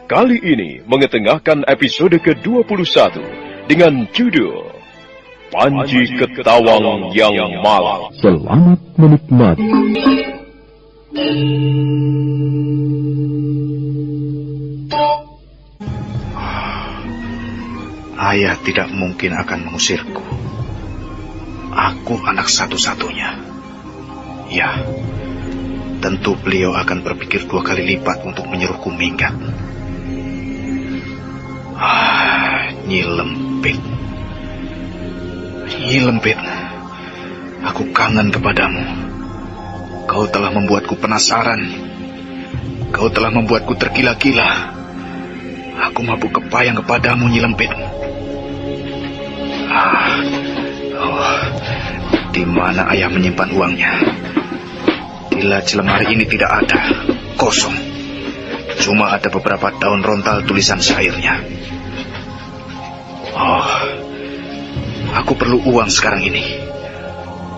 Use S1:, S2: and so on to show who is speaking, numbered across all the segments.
S1: Kali ini mengetengahkan episode ke-21 dengan judul Panji Ketawang yang Malang.
S2: Selamat menikmati.
S3: Ayah tidak mungkin akan mengusirku. Aku anak satu-satunya. Ya, tentu beliau akan berpikir 2 kali lipat untuk menyuruhku minggat. Nyi Lempit. Nyi Lempit, aku kangen kepadamu. Kau telah membuatku penasaran. Kau telah membuatku tergila-gila. Aku mabuk kepayang kepadamu, Nyi Lempit. Di mana ayah menyimpan uangnya? Di laci lemari ini tidak ada, kosong. Cuma ada beberapa daun rontal tulisan syairnya. Aku perlu uang sekarang ini.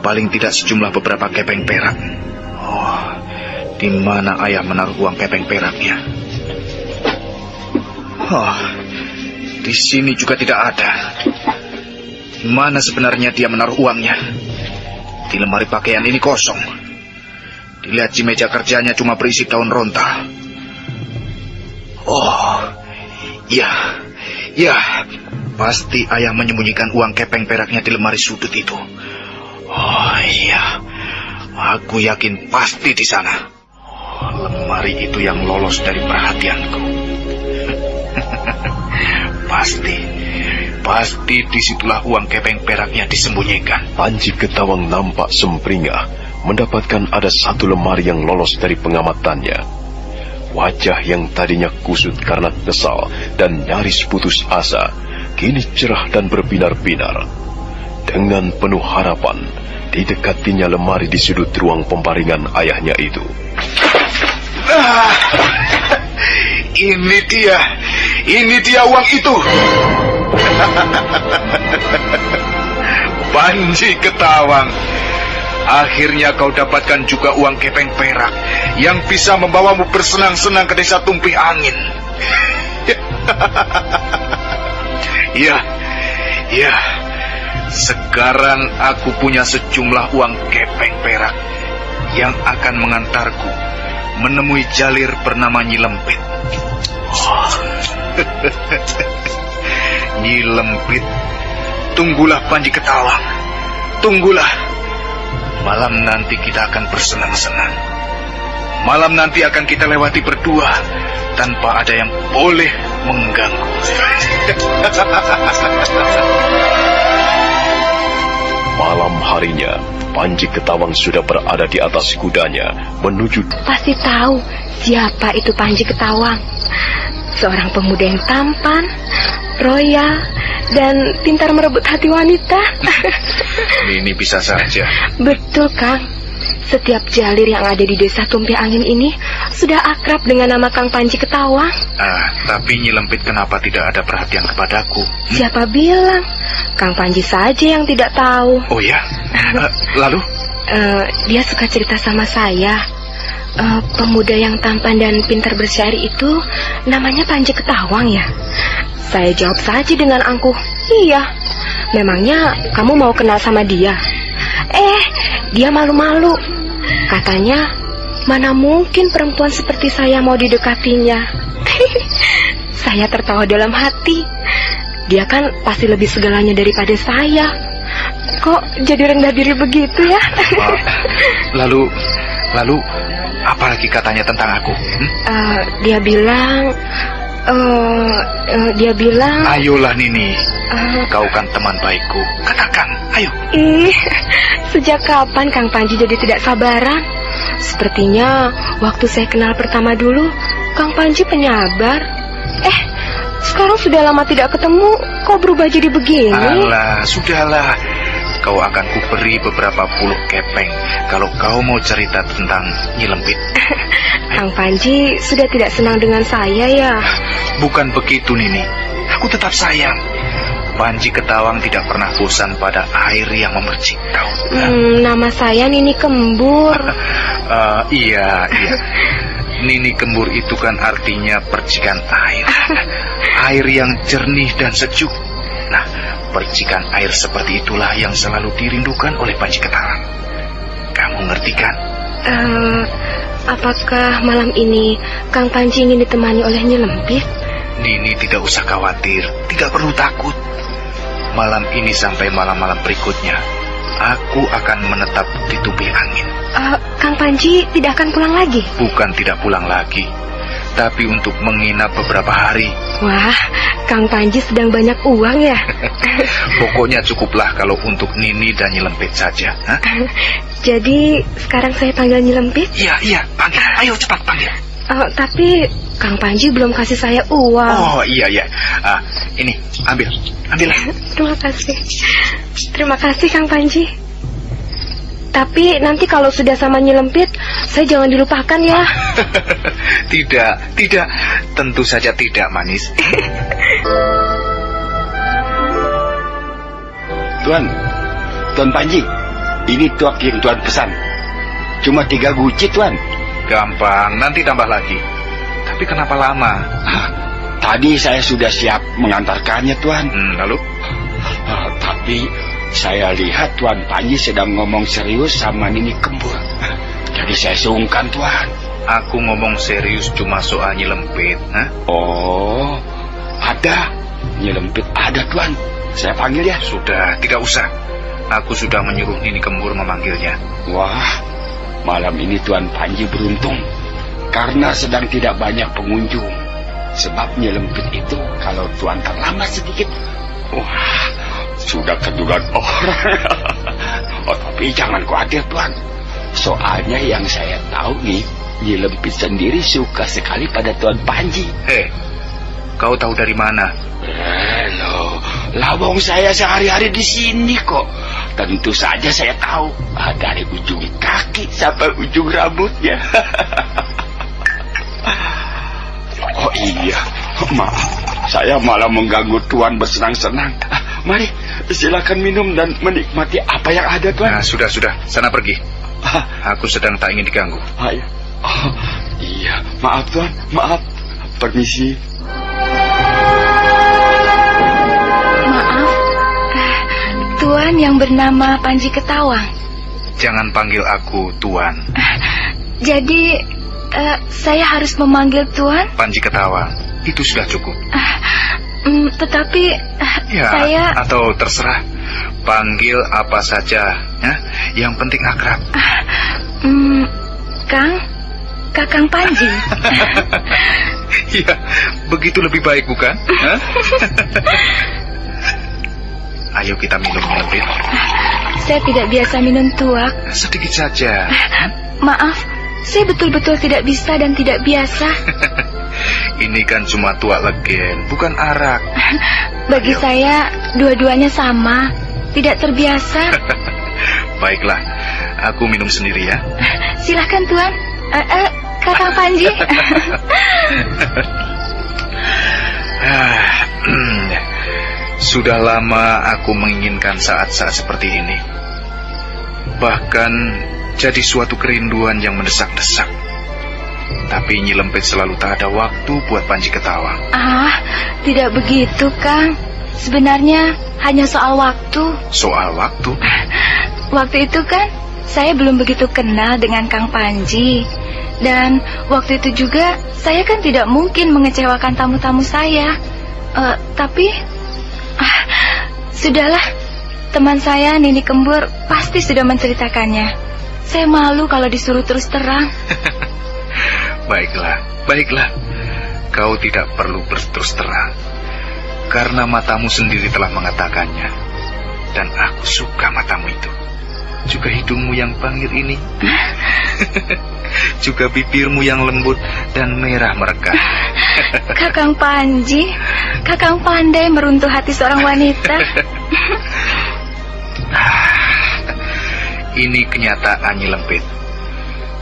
S3: Paling tidak sejumlah beberapa kepeng perak. Di mana ayah menaruh uang kepeng peraknya? Di sini juga tidak ada. Di mana sebenarnya dia menaruh uangnya? Di lemari pakaian ini kosong. Dilihat di meja kerjanya cuma berisi daun rontal. Ya, pasti ayah menyembunyikan uang kepeng peraknya di lemari sudut itu. Iya, aku yakin pasti di sana. Lemari itu yang lolos dari perhatianku. Pasti disitulah uang kepeng peraknya disembunyikan.
S1: Panji Ketawang nampak sempringah mendapatkan ada 1 lemari yang lolos dari pengamatannya. Wajah yang tadinya kusut karena kesal dan nyaris putus asa, kini cerah dan berbinar-binar. Dengan penuh harapan, didekatinya lemari di sudut ruang pembaringan ayahnya itu.
S3: Ini dia uang itu. Panji Ketawang, akhirnya kau dapatkan juga uang kepeng perak yang bisa membawamu bersenang-senang ke desa Tumpih Angin. Ya. Sekarang aku punya sejumlah uang kepeng perak yang akan mengantarku menemui jalir bernama Nyi Lempit. Nyi Lempit, tunggulah Panji Ketawang. Tunggulah. Malam nanti kita akan bersenang-senang. Malam nanti akan kita lewati berdua tanpa ada yang boleh mengganggu.
S1: Malam harinya, Panji Ketawang sudah berada di atas kudanya menuju...
S4: Pasti tahu siapa itu Panji Ketawang. Seorang pemuda yang tampan, royal, dan pintar merebut hati wanita.
S3: Ini bisa saja.
S4: Betul, Kang. Setiap jalir yang ada di desa Tumpih Angin ini sudah akrab dengan nama Kang Panji Ketawang.
S3: Tapi Nyi Lempit kenapa tidak ada perhatian kepadaku?
S4: Siapa bilang? Kang Panji saja yang tidak tahu.
S3: Oh ya? Lalu?
S4: Dia suka cerita sama saya. Pemuda yang tampan dan pintar bersyair itu namanya Panji Ketawang ya? Saya jawab saja dengan angkuh, iya. Memangnya kamu mau kenal sama dia? Dia malu-malu. Katanya, mana mungkin perempuan seperti saya mau didekatinya. Saya tertawa dalam hati. Dia kan pasti lebih segalanya daripada saya. Kok jadi rendah diri begitu ya?
S3: Lalu apa lagi katanya tentang aku?
S4: Dia bilang...
S3: Ayolah Nini, kau kan teman baikku. Katakan, ayo.
S4: Sejak kapan Kang Panji jadi tidak sabaran? Sepertinya waktu saya kenal pertama dulu, Kang Panji penyabar. Sekarang sudah lama tidak ketemu, kok berubah jadi begini?
S3: Alah, sudahlah. Kau akan kuberi beberapa puluh kepeng kalau kau mau cerita tentang Nyi Lempit.
S4: Kang Panji sudah tidak senang dengan saya ya?
S3: Bukan begitu, Nini. Aku tetap sayang. Panji Ketawang tidak pernah bosan pada air yang memercik kau.
S4: Nama saya Nini Kembur.
S3: Iya. Nini Kembur itu kan artinya percikan air. Air yang jernih dan sejuk. Nah, percikan air seperti itulah yang selalu dirindukan oleh Panji Ketawang. Kamu ngerti kan?
S4: Apakah malam ini Kang Panji ingin ditemani oleh Nyi Lempit?
S3: Nini tidak usah khawatir, tidak perlu takut. Malam ini sampai malam-malam berikutnya, aku akan menetap di tubih angin.
S4: Kang Panji tidak akan pulang lagi?
S3: Bukan tidak pulang lagi, tapi untuk menginap beberapa hari.
S4: Wah, Kang Panji sedang banyak uang ya?
S3: Pokoknya cukuplah kalau untuk Nini dan Nyi Lempit saja.
S4: Jadi sekarang saya panggil Nyi Lempit?
S3: Iya, panggil. Ayo cepat panggil.
S4: Tapi Kang Panji belum kasih saya uang.
S3: Oh iya. Ini, ambil.
S4: Terima kasih Kang Panji. Tapi nanti kalau sudah sama Nyi Lempit, saya jangan dilupakan ya.
S3: Tidak, tentu saja tidak, manis.
S5: Tuan Panji, ini tuak yang Tuan pesan. Cuma 3 guci, Tuan.
S3: Gampang, nanti tambah lagi. Tapi kenapa lama?
S5: Tadi saya sudah siap mengantarkannya, Tuan.
S3: Lalu?
S5: Tapi saya lihat Tuan Panji sedang ngomong serius sama Nini Kembur. Jadi saya sungkan, Tuan.
S3: Aku ngomong serius cuma soal Nyi Lempit.
S5: Oh, ada. Nyi Lempit ada, Tuan. Saya panggil ya.
S3: Sudah, tidak usah. Aku sudah menyuruh Nini Kembur memanggilnya.
S5: Wah, malam ini Tuan Panji beruntung karena sedang tidak banyak pengunjung. Sebab Nyi Lempit itu kalau Tuan terlambat sedikit, wah, sudah kedugaan orang. Tapi jangan khawatir, Tuan. Soalnya yang saya tahu nih, Nyi Lempit sendiri suka sekali pada Tuan Panji.
S3: Kau tahu dari mana?
S5: Lawong saya sehari-hari di sini kok. Tentu saja saya tahu, dari ujung kaki sampai ujung rambutnya. Oh iya, maaf, saya malah mengganggu Tuan bersenang-senang. Mari, silakan minum dan menikmati apa yang ada, Tuan.
S3: Nah, sudah, sana pergi. Aku sedang tak ingin diganggu.
S5: Iya, maaf Tuan, maaf. Permisi.
S4: Maaf, Tuan yang bernama Panji Ketawang.
S3: Jangan panggil aku Tuan.
S4: Jadi saya harus memanggil Tuan?
S3: Panji Ketawang, itu sudah cukup.
S4: Tetapi
S3: ya,
S4: saya...
S3: Atau terserah, panggil apa saja, ya? Yang penting akrab.
S4: Kakang Panji.
S3: Ya, begitu lebih baik bukan? Ayo kita minum, Nyi Lempit.
S4: Saya tidak biasa minum tuak.
S3: Sedikit saja.
S4: Maaf, saya betul-betul tidak bisa dan tidak biasa.
S3: Ini kan cuma tuak legen, bukan arak.
S4: Bagi saya, dua-duanya sama. Tidak terbiasa.
S3: Baiklah, aku minum sendiri ya.
S4: Silahkan Tuan. Kakang Panji.
S3: Sudah lama aku menginginkan saat-saat seperti ini. Bahkan jadi suatu kerinduan yang mendesak-desak. Tapi Nyi Lempit selalu tak ada waktu buat Panji Ketawang.
S4: Tidak begitu, Kang. Sebenarnya hanya soal waktu.
S3: Soal waktu?
S4: Waktu itu kan saya belum begitu kenal dengan Kang Panji. Dan waktu itu juga saya kan tidak mungkin mengecewakan tamu-tamu saya. Tapi sudahlah. Teman saya Nini Kembur pasti sudah menceritakannya. Saya malu kalau disuruh terus terang.
S3: Baiklah. Kau tidak perlu berterus terang. Karena matamu sendiri telah mengatakannya. Dan aku suka matamu itu. Juga hidungmu yang bangir ini. Juga bibirmu yang lembut dan merah merekah.
S4: Kakang Panji, Kakang pandai meruntuh hati seorang wanita.
S3: Ini kenyataan, Nyi Lempit.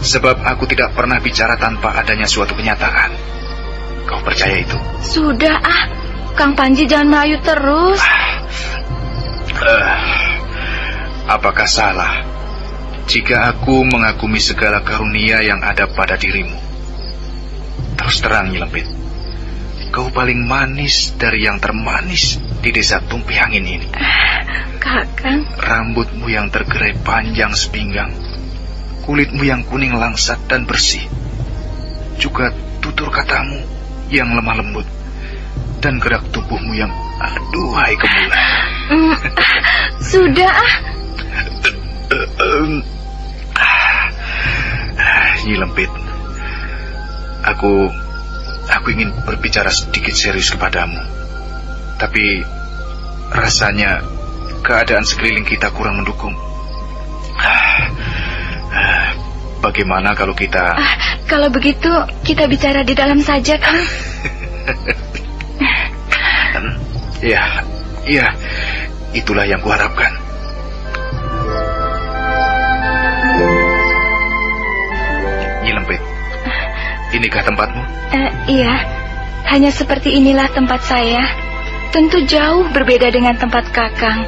S3: Sebab aku tidak pernah bicara tanpa adanya suatu kenyataan. Kau percaya itu?
S4: Sudah Kang Panji jangan melayu terus.
S3: Apakah salah jika aku mengagumi segala karunia yang ada pada dirimu? Terus terang, Nyi Lempit, kau paling manis dari yang termanis di desa Tumpi Angin ini.
S4: Kakang.
S3: Rambutmu yang tergerai panjang sepinggang, kulitmu yang kuning langsat dan bersih, juga tutur katamu yang lemah lembut, dan gerak tubuhmu yang aduhai kemuliaan.
S4: Sudah
S3: Nyi Lempit, aku ingin berbicara sedikit serius kepadamu, tapi rasanya keadaan sekeliling kita kurang mendukung. Bagaimana kalau kita...
S4: Kalau begitu kita bicara di dalam saja, Kang.
S3: Ya, itulah yang kuharapkan. Nyi Lempit, inikah tempatmu?
S4: Iya, hanya seperti inilah tempat saya. Tentu jauh berbeda dengan tempat Kakang,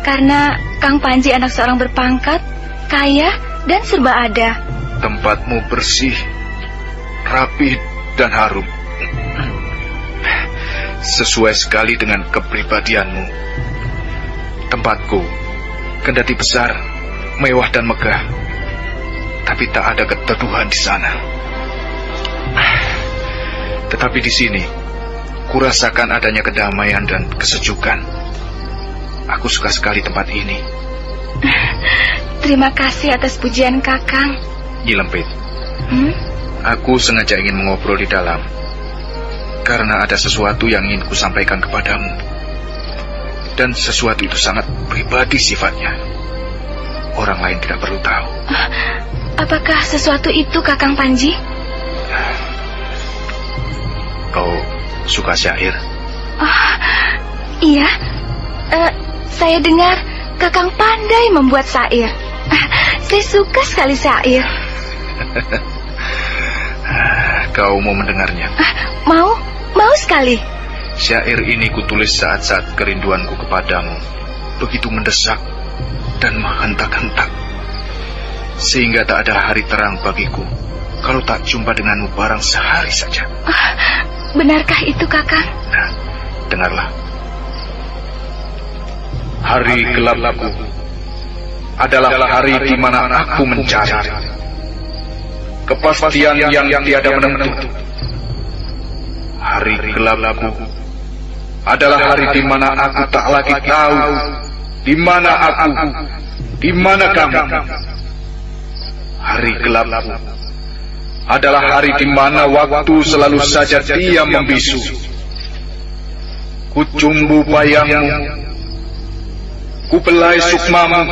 S4: karena Kang Panji anak seorang berpangkat, kaya, dan serba ada.
S3: Tempatmu bersih, rapi, dan harum. Sesuai sekali dengan kepribadianmu. Tempatku, kendati besar, mewah dan megah, tapi tak ada keteduhan di sana. Tetapi di sini, kurasakan adanya kedamaian dan kesejukan. Aku suka sekali tempat ini.
S4: Terima kasih atas pujian Kakang.
S3: Nyi Lempit, aku sengaja ingin mengobrol di dalam, karena ada sesuatu yang ingin kusampaikan kepadamu. Dan sesuatu itu sangat pribadi sifatnya. Orang lain tidak perlu tahu.
S4: Apakah sesuatu itu, Kakang Panji?
S3: Kau suka syair?
S4: Iya. Saya dengar Kakang pandai membuat syair. Saya suka sekali syair.
S3: Kau mau mendengarnya?
S4: Mau sekali.
S3: Syair ini kutulis saat-saat kerinduanku kepadamu begitu mendesak dan menghentak-hentak, sehingga tak ada hari terang bagiku kalau tak jumpa denganmu barang sehari saja.
S4: Benarkah itu, Kakang?
S3: Nah, dengarlah. Hari gelapku adalah hari di mana aku mencari kepastian yang tiada menentu. Hari gelapku adalah hari di mana aku tak lagi tahu di mana aku, di mana kamu. Hari gelapku adalah hari di mana waktu selalu saja diam membisu. Ku cumbu bayangmu, ku belai sukmamu.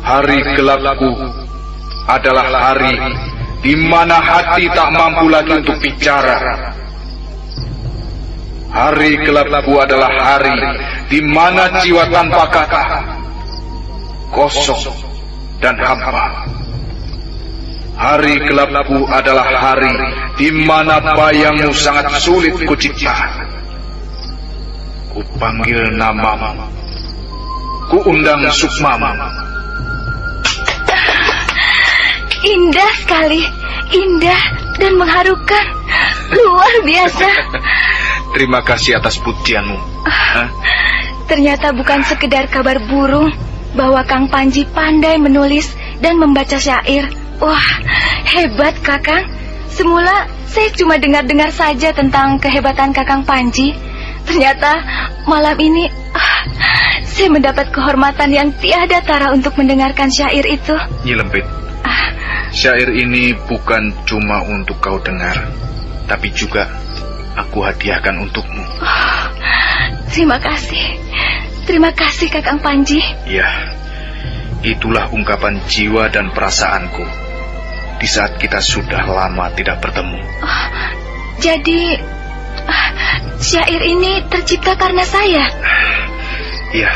S3: Hari gelapku adalah hari di mana hati tak mampu lagi untuk bicara. Hari gelapku adalah hari di mana jiwa tanpa kata, kosong dan hampa. Hari gelapku adalah hari di mana bayangmu sangat sulit kucipta. Ku panggil namamu, ku undang sukmamu.
S4: Indah sekali, indah dan mengharukan, luar biasa.
S3: Terima kasih atas pujianmu.
S4: Ternyata bukan sekedar kabar burung bahwa Kang Panji pandai menulis dan membaca syair. Wah, hebat Kakang. Semula saya cuma dengar-dengar saja tentang kehebatan Kakang Panji. Ternyata malam ini saya mendapat kehormatan yang tiada tara untuk mendengarkan syair itu.
S3: Nyi Lempit, syair ini bukan cuma untuk kau dengar, tapi juga aku hadiahkan untukmu.
S4: Terima kasih. Terima kasih Kakang Panji.
S3: Ya, itulah ungkapan jiwa dan perasaanku di saat kita sudah lama tidak bertemu.
S4: Jadi syair ini tercipta karena saya?
S3: Ya,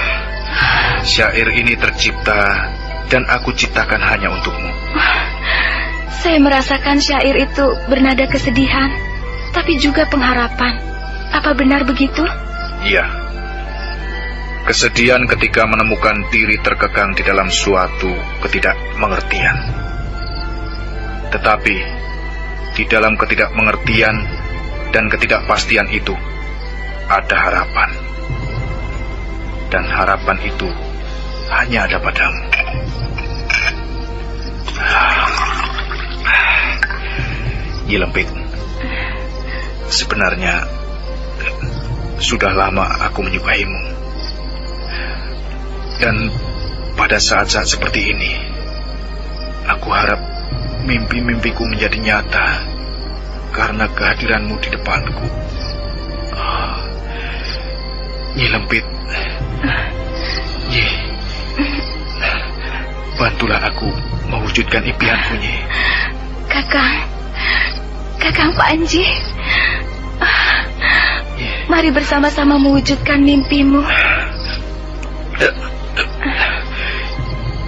S3: syair ini tercipta dan aku ciptakan hanya untukmu.
S4: Saya merasakan syair itu bernada kesedihan, tapi juga pengharapan. Apa benar begitu?
S3: Iya. Kesedihan ketika menemukan diri terkekang di dalam suatu ketidakmengertian. Tetapi Di dalam ketidakmengertian dan ketidakpastian itu ada harapan. Dan harapan itu hanya ada padamu. Nyi Lempit, sebenarnya sudah lama aku menyukaimu. Dan pada saat-saat seperti ini, aku harap mimpi-mimpiku menjadi nyata karena kehadiranmu di depanku. Nyi Lempit, Nyi, bantulah aku mewujudkan impianku, Nyi.
S4: Kakang Panji, mari bersama-sama mewujudkan mimpimu.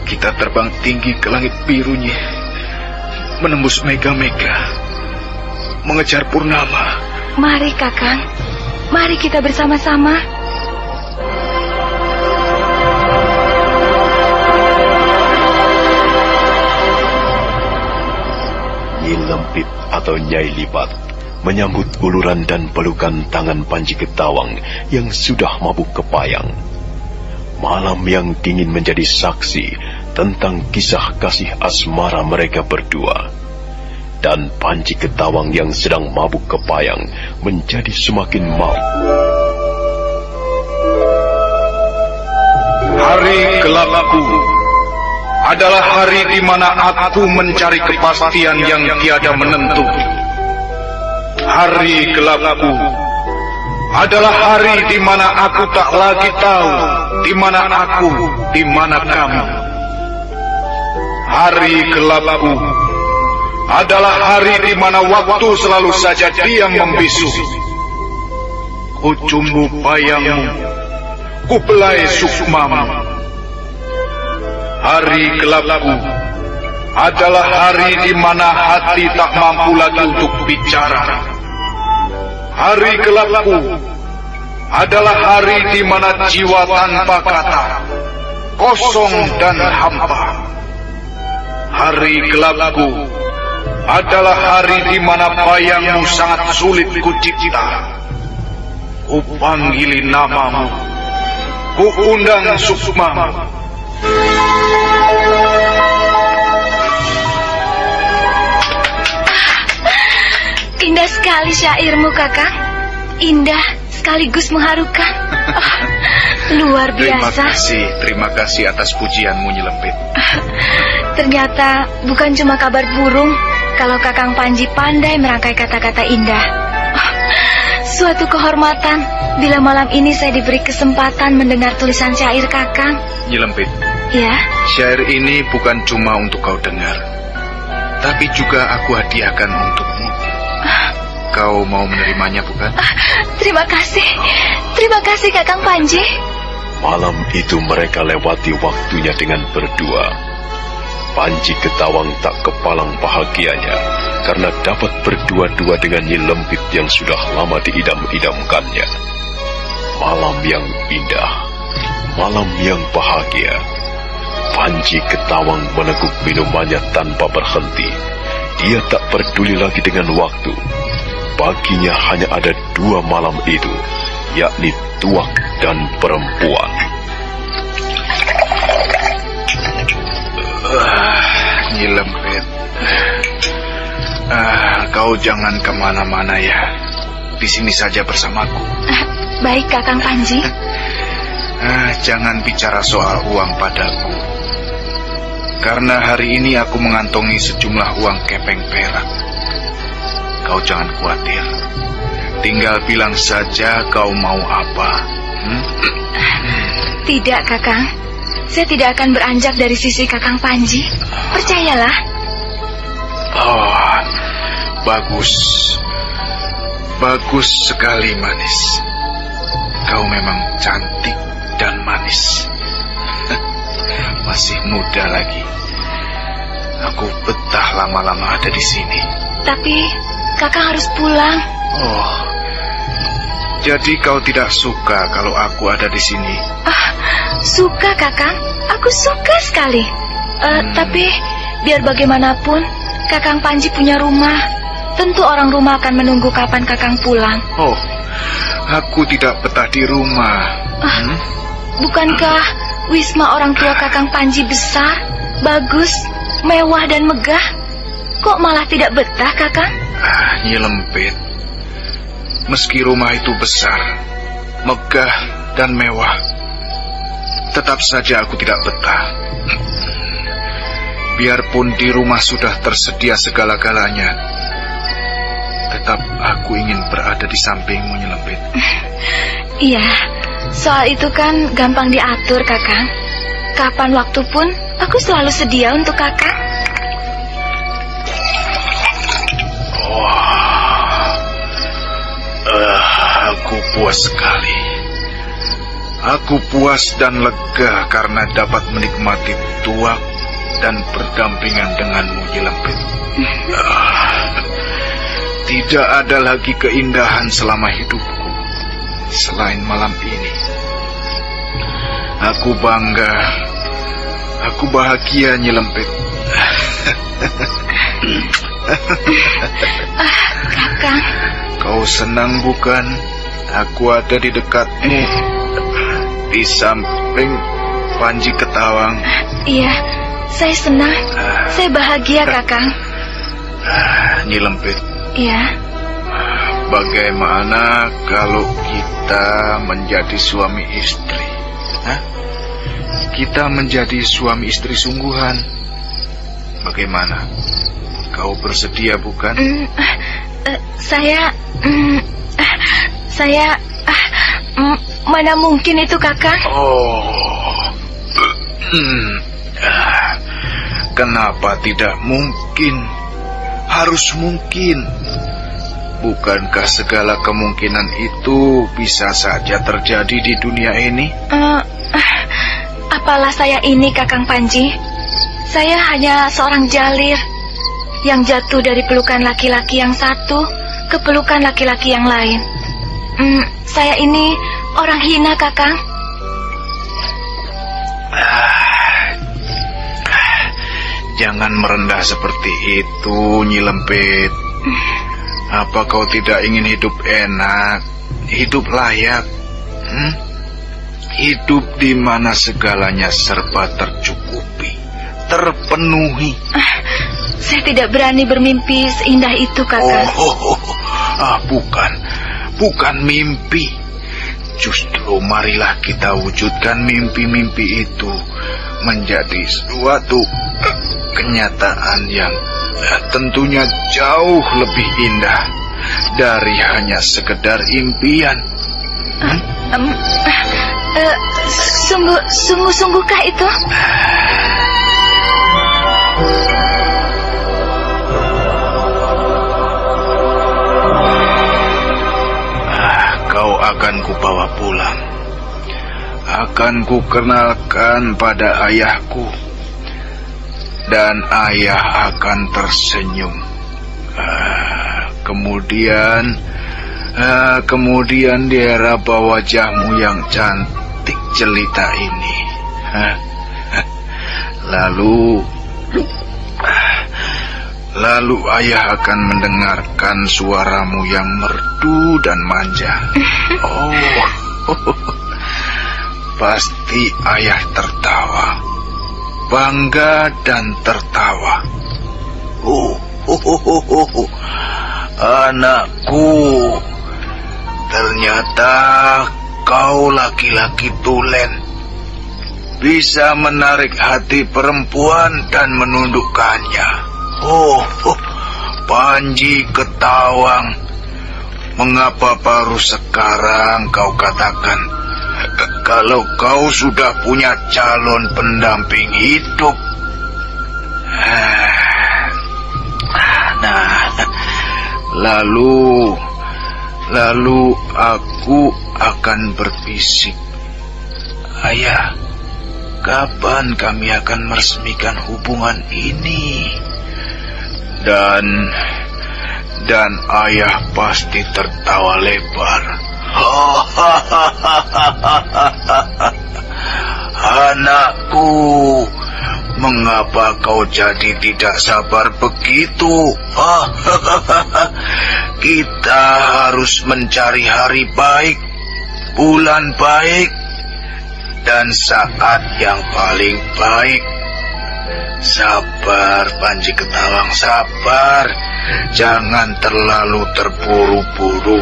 S3: Kita terbang tinggi ke langit biru, Nyi, menembus mega-mega, mengejar purnama.
S4: Mari Kakang, mari kita bersama-sama.
S1: Nyi Lempit atau Nyai Lipat menyambut uluran dan pelukan tangan Panji Ketawang yang sudah mabuk kepayang. Malam yang dingin menjadi saksi tentang kisah kasih asmara mereka berdua. Dan Panji Ketawang yang sedang mabuk kepayang menjadi semakin mabuk.
S3: Hari gelapku adalah hari di mana aku mencari kepastian yang tiada menentu. Hari gelapku adalah hari di mana aku tak lagi tahu di mana aku, di mana kamu. Hari gelapku adalah hari di mana waktu selalu saja diam membisu. Ku cumbu bayangmu, ku belai sukmamu. Hari gelapku adalah hari di mana hati tak mampu lagi untuk bicara. Hari gelapku adalah hari di mana jiwa tanpa kata, kosong dan hampa. Hari gelapku adalah hari di mana bayangmu sangat sulit kucipta. Ku panggili namamu, ku undang sukmamu.
S4: Indah sekali syairmu, Kakang. Indah sekaligus mengharukan. Luar biasa.
S3: Terima kasih atas pujianmu, Nyi Lempit.
S4: Ternyata bukan cuma kabar burung kalau Kakang Panji pandai merangkai kata-kata indah. Suatu kehormatan bila malam ini saya diberi kesempatan mendengar tulisan syair Kakang.
S3: Nyi Lempit,
S4: Ya,
S3: syair ini bukan cuma untuk kau dengar, tapi juga aku hadiahkan untukmu. Kau mau menerimanya, bukan?
S4: terima kasih Kakang Panji.
S1: Malam itu mereka lewati waktunya dengan berdua. Panji Ketawang tak kepalang bahagianya karena dapat berdua-dua dengan Nyi Lempit yang sudah lama diidam-idamkannya. Malam yang indah, malam yang bahagia. Panji Ketawang meneguk minumannya tanpa berhenti. Dia tak peduli lagi dengan waktu. Baginya hanya ada dua malam itu, yakni tuak dan perempuan.
S3: Nyi Lempit, kau jangan kemana-mana ya. Di sini saja bersamaku.
S4: Baik Kakang Panji.
S3: Jangan bicara soal uang padaku. Karena hari ini aku mengantongi sejumlah uang kepeng perak. Kau jangan khawatir. Tinggal bilang saja kau mau apa.
S4: Tidak Kakang, saya tidak akan beranjak dari sisi Kakang Panji. Percayalah.
S3: Oh, bagus. Bagus sekali, manis. Kau memang cantik dan manis. Masih muda lagi. Aku betah lama-lama ada di sini.
S4: Tapi Kakang harus pulang.
S3: Oh, jadi kau tidak suka kalau aku ada di sini?
S4: Suka Kakang, aku suka sekali. Tapi biar bagaimanapun Kakang Panji punya rumah, tentu orang rumah akan menunggu kapan Kakang pulang.
S3: Oh, aku tidak betah di rumah.
S4: Bukankah wisma orang tua Kakang Panji besar, bagus, mewah dan megah? Kok malah tidak betah, Kakang?
S3: Nyi Lempit, meski rumah itu besar, megah dan mewah, tetap saja aku tidak betah. Biarpun di rumah sudah tersedia segala-galanya, tetap aku ingin berada di sampingmu, Nyi Lempit.
S4: Iya, soal itu kan gampang diatur, Kakang. Kapan waktu pun, aku selalu sedia untuk Kakang.
S3: Aku puas sekali. Aku puas dan lega karena dapat menikmati tuak dan berdampingan denganmu, Nyi Lempit. Tidak ada lagi keindahan selama hidupku selain malam ini. Aku bangga, aku bahagia, Nyi Lempit.
S4: Kakang.
S3: Kau senang bukan? Aku ada di dekatmu, di samping Panji Ketawang.
S4: Iya, saya senang. Saya bahagia, Kakang.
S3: Nyi Lempit.
S4: Iya.
S3: Bagaimana kalau kita menjadi suami istri? Kita menjadi suami istri sungguhan. Bagaimana? Kau bersedia bukan?
S4: Mana mungkin itu, Kakang?
S3: Kenapa tidak mungkin? Harus mungkin. Bukankah segala kemungkinan itu bisa saja terjadi di dunia ini?
S4: Apalah saya ini, Kakang Panji. Saya hanya seorang jalir yang jatuh dari pelukan laki-laki yang satu ke pelukan laki-laki yang lain. Saya ini orang hina, Kakang.
S3: Jangan merendah seperti itu, Nyi Lempit. Apa kau tidak ingin hidup enak, hidup layak? Hidup di mana segalanya serba tercukupi, terpenuhi.
S4: Saya tidak berani bermimpi seindah itu, Kakang.
S3: Bukan mimpi. Justru marilah kita wujudkan mimpi-mimpi itu menjadi suatu kenyataan yang tentunya jauh lebih indah dari hanya sekedar impian.
S4: Sungguh-sungguhkah itu?
S3: Kau akan kubawa pulang. Akan kukenalkan pada ayahku. Dan ayah akan tersenyum. Kemudian dia raba wajahmu yang cantik jelita ini. Lalu ayah akan mendengarkan suaramu yang merdu dan manja. Pasti ayah tertawa, bangga dan tertawa. Anakku, ternyata kau laki-laki tulen, bisa menarik hati perempuan dan menundukkannya. Panji Ketawang, mengapa baru sekarang kau katakan kalau kau sudah punya calon pendamping hidup? Lalu aku akan berbisik, ayah, kapan kami akan meresmikan hubungan ini? Dan ayah pasti tertawa lebar. Anakku, Mengapa kau jadi tidak sabar begitu? Kita harus mencari hari baik, bulan baik, dan saat yang paling baik. Sabar, Panji Ketawang, sabar. Jangan terlalu terburu-buru.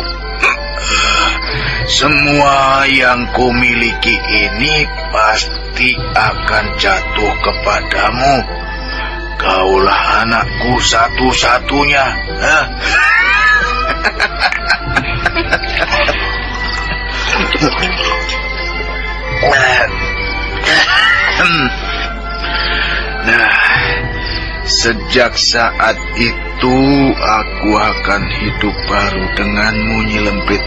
S3: Semua yang kumiliki ini pasti akan jatuh kepadamu. Kaulah anakku satu-satunya. Nah, sejak saat itu aku akan hidup baru denganmu, Nyi Lempit.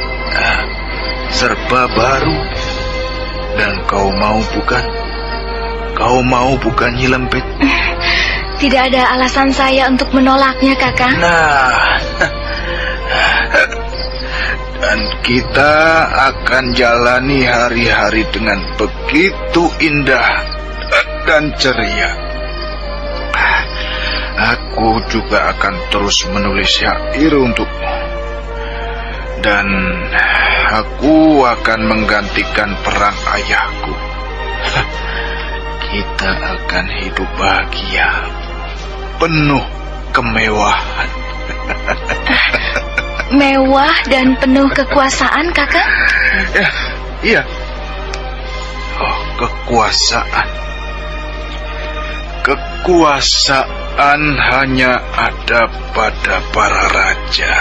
S3: Serba baru. Dan kau mau bukan? Kau mau bukan, Nyi Lempit?
S4: Tidak ada alasan saya untuk menolaknya, Kakang.
S3: Nah, dan kita akan jalani hari-hari dengan begitu indah dan ceria. Aku juga akan terus menulis syair untukmu. Dan aku akan menggantikan peran ayahku. Kita akan hidup bahagia, penuh kemewahan.
S4: Mewah dan penuh kekuasaan, Kakang?
S3: Iya. Oh, kekuasaan. Kekuasaan hanya ada pada para raja.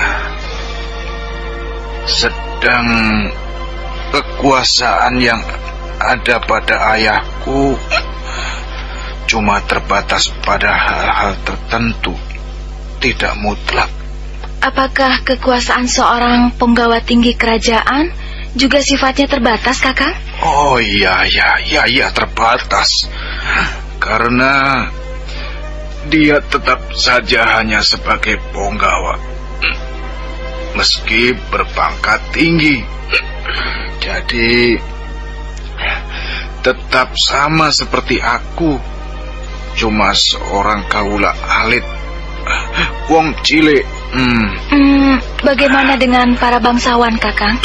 S3: Sedang kekuasaan yang ada pada ayahku cuma terbatas pada hal-hal tertentu, tidak mutlak.
S4: Apakah kekuasaan seorang penggawa tinggi kerajaan juga sifatnya terbatas, Kakang?
S3: Oh iya, terbatas. Karena dia tetap saja hanya sebagai penggawa, meski berpangkat tinggi. Jadi tetap sama seperti aku, cuma seorang kaula alit, wong cilik.
S4: Bagaimana dengan para bangsawan, Kakang?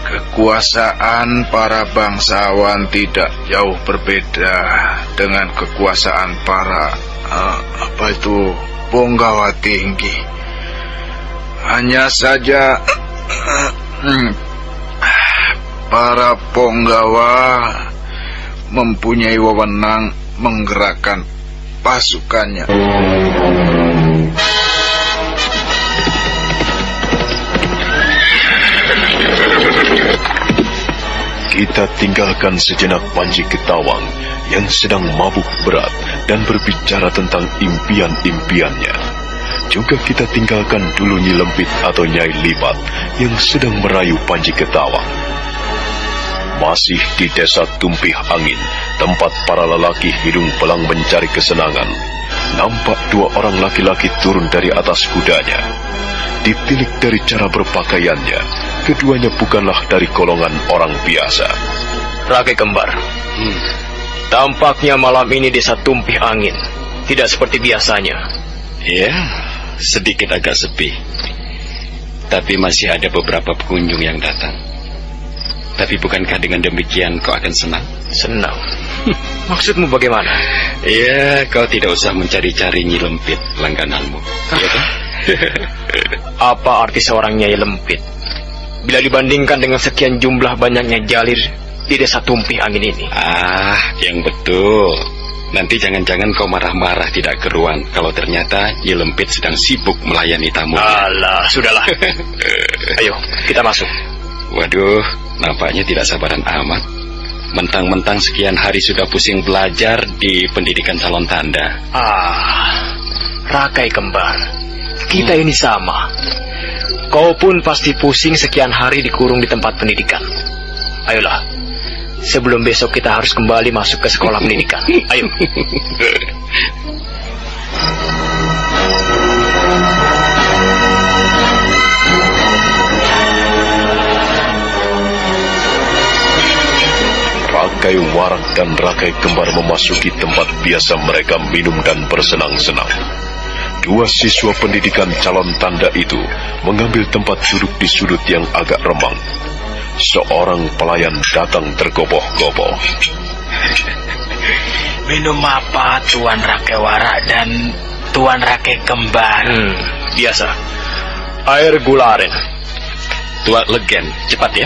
S3: Kekuasaan para bangsawan tidak jauh berbeda dengan kekuasaan para penggawa tinggi. Hanya saja para penggawa mempunyai wewenang menggerakkan pasukannya.
S1: Kita tinggalkan sejenak Panji Ketawang yang sedang mabuk berat dan berbicara tentang impian-impiannya. Juga kita tinggalkan dulu Nyi Lempit atau Nyai Lipat yang sedang merayu Panji Ketawang. Masih di desa Tumpih Angin, tempat para lelaki hidung belang mencari kesenangan, nampak dua orang laki-laki turun dari atas kudanya. Ditilik dari cara berpakaiannya, keduanya bukanlah dari golongan orang biasa.
S6: Rakai Kembar, tampaknya malam ini desa Tumpih Angin tidak seperti biasanya.
S5: Ya, sedikit agak sepi. Tapi masih ada beberapa pengunjung yang datang. Tapi bukankah dengan demikian kau akan senang?
S6: Senang? Maksudmu bagaimana?
S5: Ya, kau tidak usah mencari-cari Nyi Lempit langgananmu, ya kan?
S6: Apa arti seorang Nyai Lempit bila dibandingkan dengan sekian jumlah banyaknya jalir di desa Tumpih Angin ini?
S5: Yang betul. Nanti jangan-jangan kau marah-marah tidak keruan kalau ternyata Nyi Lempit sedang sibuk melayani tamu.
S6: Alah, sudahlah. Ayo, kita masuk.
S5: Waduh, nampaknya tidak sabaran amat. Mentang-mentang sekian hari sudah pusing belajar di pendidikan calon tanda.
S6: Rakai Kembar, kita ini sama. Kau pun pasti pusing sekian hari dikurung di tempat pendidikan. Ayolah, sebelum besok kita harus kembali masuk ke sekolah pendidikan. Ayo.
S1: Rakai Warak dan Rakai Kembar memasuki tempat biasa mereka minum dan bersenang-senang. Dua siswa pendidikan calon tanda itu mengambil tempat duduk di sudut yang agak remang. Seorang pelayan datang tergopoh-gopoh.
S7: Minum apa Tuan Rakai Warak dan Tuan Rakai Kembar?
S6: Biasa. Air gula aren.
S5: Tua legen, cepat ya.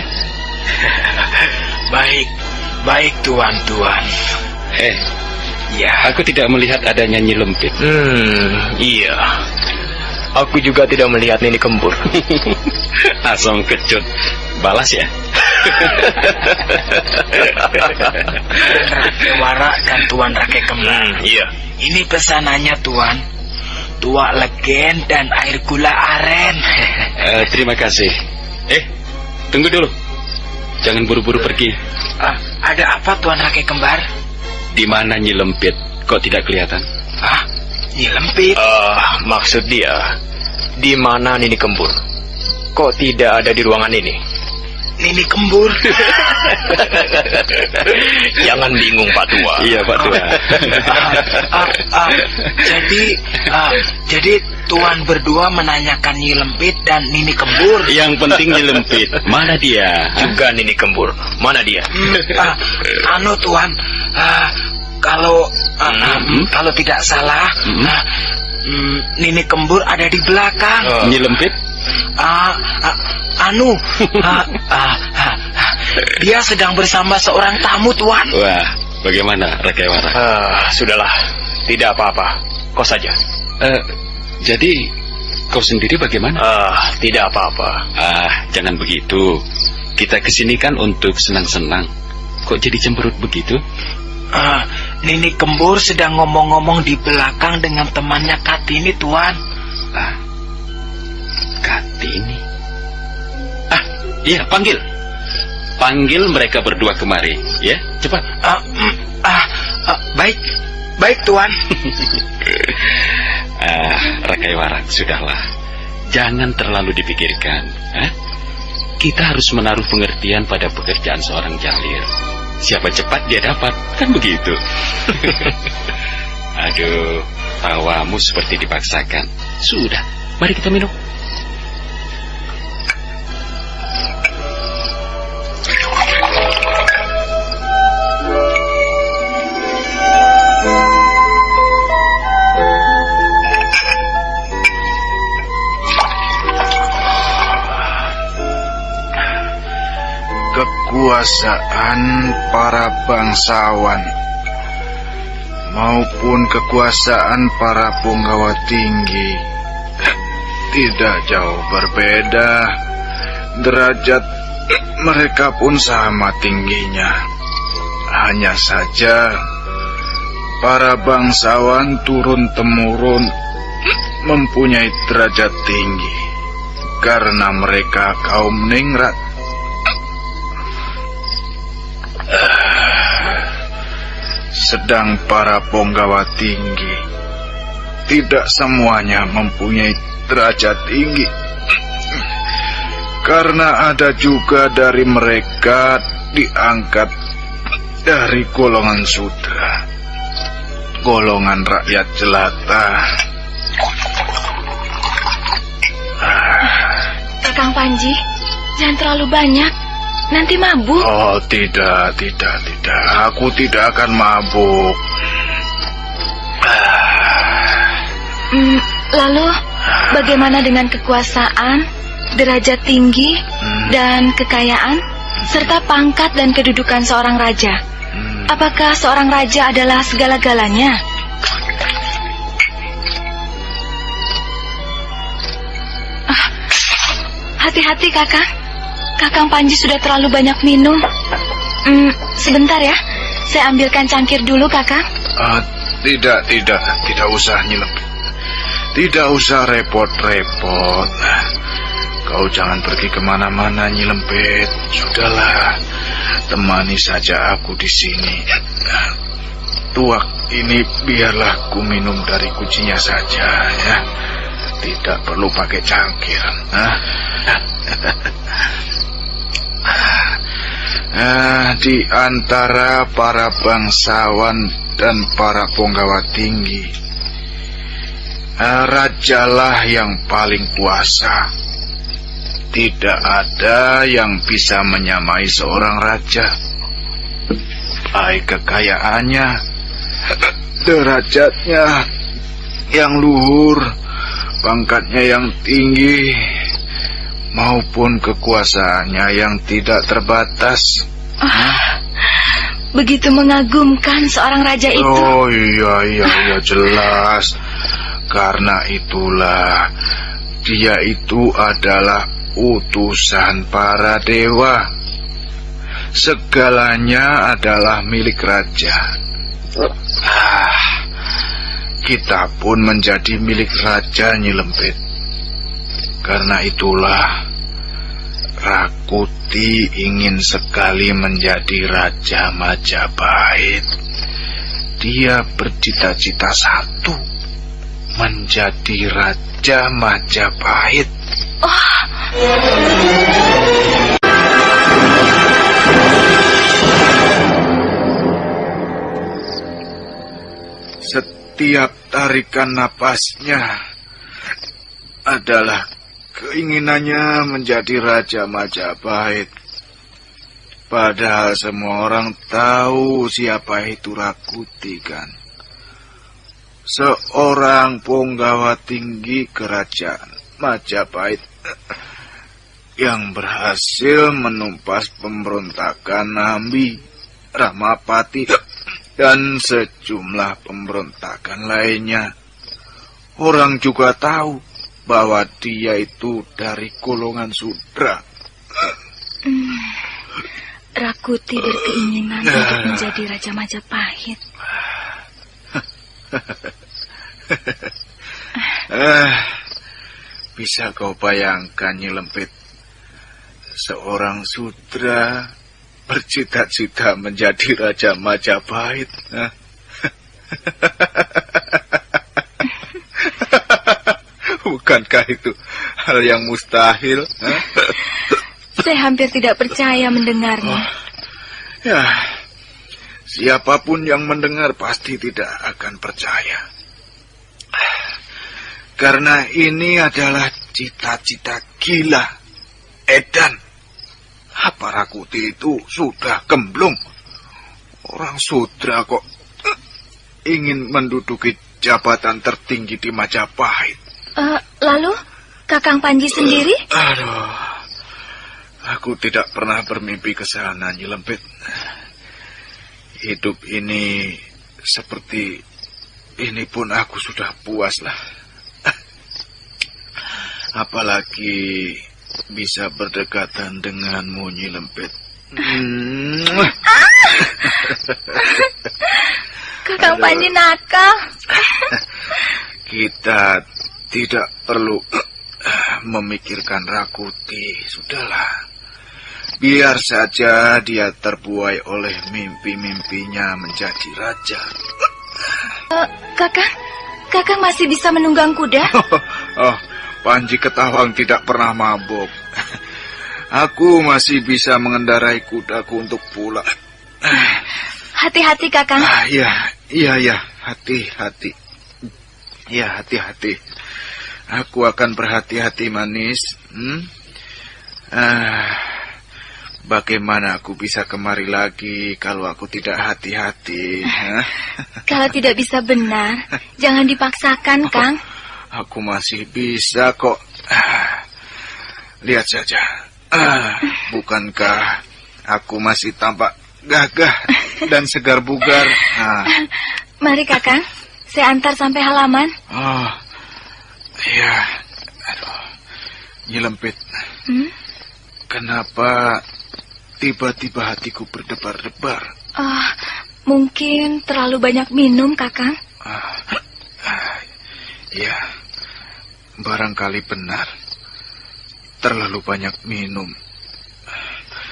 S7: Baik Tuan.
S5: Ya, aku tidak melihat adanya Nyi Lempit.
S6: Iya. Aku juga tidak melihat Nini Kembur.
S5: Asam kecut. Balas ya.
S7: Rakai Warak dan Tuan Rakai Kembar.
S6: Iya.
S7: Ini pesanannya Tuan. Tua legen dan air gula aren.
S5: Terima kasih. Tunggu dulu. Jangan buru-buru pergi.
S7: Ada apa Tuan Rakai Kembar?
S5: Di mana Nyi Lempit? Kok tidak kelihatan?
S7: Nyi Lempit?
S6: Maksud dia, di mana Nini Kembur? Kok tidak ada di ruangan ini?
S7: Nini Kembur?
S6: Jangan bingung Pak Tua.
S5: Iya Pak Tua.
S7: Jadi Tuan berdua menanyakan Nyi Lempit dan Nini Kembur.
S5: Yang penting Nyi Lempit. Mana dia?
S6: Juga Nini Kembur. Mana dia?
S7: Tuan, kalau tidak salah, Nini Kembur ada di belakang.
S5: Nyi Lempit?
S7: Dia sedang bersama seorang tamu Tuan.
S5: Wah, bagaimana Rakai Warak?
S6: Sudahlah, tidak apa-apa. Kau saja.
S5: Jadi kau sendiri bagaimana?
S6: Tidak apa-apa.
S5: Jangan begitu. Kita kesini kan untuk senang-senang. Kok jadi cemberut begitu?
S7: Nini Kembur sedang ngomong-ngomong di belakang dengan temannya Kartini Tuan.
S5: Kartini? Iya, panggil mereka berdua kemari, ya, cepat.
S7: Baik Tuan.
S5: Rakai Warak, sudahlah. Jangan terlalu dipikirkan. Kita harus menaruh pengertian pada pekerjaan seorang jalir. Siapa cepat dia dapat, kan begitu. Aduh, tawamu seperti dipaksakan. Sudah, mari kita minum.
S3: Kekuasaan para bangsawan maupun kekuasaan para punggawa tinggi tidak jauh berbeda. Derajat mereka pun sama tingginya. Hanya saja para bangsawan turun-temurun mempunyai derajat tinggi karena mereka kaum ningrat. Sedang para punggawa tinggi tidak semuanya mempunyai derajat tinggi, karena ada juga dari mereka diangkat dari golongan sudra, golongan rakyat jelata.
S4: Kakang Panji, jangan terlalu banyak. Nanti mabuk.
S3: Oh, tidak. Aku tidak akan mabuk.
S4: Lalu, bagaimana dengan kekuasaan, derajat tinggi, dan kekayaan, serta pangkat dan kedudukan seorang raja? Apakah seorang raja adalah segala-galanya? Hati-hati, Kakang. Kakang Panji sudah terlalu banyak minum. Sebentar ya, saya ambilkan cangkir dulu, Kakang.
S3: Tidak usah Nyi Lempit. Tidak usah repot-repot. Kau jangan pergi kemana-mana, Nyi Lempit. Sudahlah, temani saja aku di sini. Tuak ini biarlah ku minum dari kuncinya saja, ya. Tidak perlu pakai cangkir. Di antara para bangsawan dan para punggawa tinggi, rajalah yang paling kuasa. Tidak ada yang bisa menyamai seorang raja, baik kekayaannya, derajatnya yang luhur, pangkatnya yang tinggi, maupun kekuasaannya yang tidak terbatas.
S4: Begitu mengagumkan seorang raja itu.
S3: Oh iya, jelas. Karena itulah dia itu adalah utusan para dewa. Segalanya adalah milik raja. Kita pun menjadi milik Raja Nyi Lempit. Karena itulah Rakuti ingin sekali menjadi Raja Majapahit. Dia bercita-cita satu, menjadi Raja Majapahit. Setiap tarikan napasnya adalah keinginannya menjadi Raja Majapahit. Padahal semua orang tahu siapa itu Rakuti, kan? Seorang punggawa tinggi kerajaan Majapahit yang berhasil menumpas pemberontakan Nambi, Ramapati, dan sejumlah pemberontakan lainnya. Orang juga tahu bahwa dia itu dari golongan Sudra.
S4: Rakuti berkeinginan untuk menjadi Raja Majapahit.
S3: Bisa kau bayangkan, Nyi Lempit, seorang Sudra bercita-cita menjadi Raja Majapahit. Bukankah itu hal yang mustahil?
S4: Saya hampir tidak percaya mendengarnya.
S3: Ya, siapapun yang mendengar pasti tidak akan percaya. Karena ini adalah cita-cita gila, edan. Apa Rakuti itu sudah gemblung? Orang Sudra kok ingin menduduki jabatan tertinggi di Majapahit.
S4: Lalu, Kakang Panji sendiri?
S3: Aduh, aku tidak pernah bermimpi ke sana, Nyi Lempit. Hidup ini seperti ini pun aku sudah puas lah. Apalagi bisa berdekatan denganmu, Nyi Lempit.
S4: Kakang Panji nakal.
S3: Kita tidak perlu memikirkan Rakuti. Sudahlah, biar saja dia terbuai oleh mimpi-mimpinya menjadi raja.
S4: Kakang masih bisa menunggang kuda?
S3: Panji Ketawang tidak pernah mabuk. Aku masih bisa mengendarai kudaku untuk pulang.
S4: Hati-hati, Kakang.
S3: Iya, hati-hati. Ya, hati-hati. Aku akan berhati-hati, manis. Bagaimana aku bisa kemari lagi kalau aku tidak hati-hati?
S4: Kalau tidak bisa benar, jangan dipaksakan, Kang.
S3: Aku masih bisa kok. Lihat saja. Bukankah aku masih tampak gagah dan segar bugar?
S4: Mari, Kakang. Saya antar sampai halaman.
S3: Iya. Aduh. Nyi Lempit. Kenapa tiba-tiba hatiku berdebar-debar?
S4: Mungkin terlalu banyak minum, Kakang.
S3: Ya, barangkali benar. Terlalu banyak minum.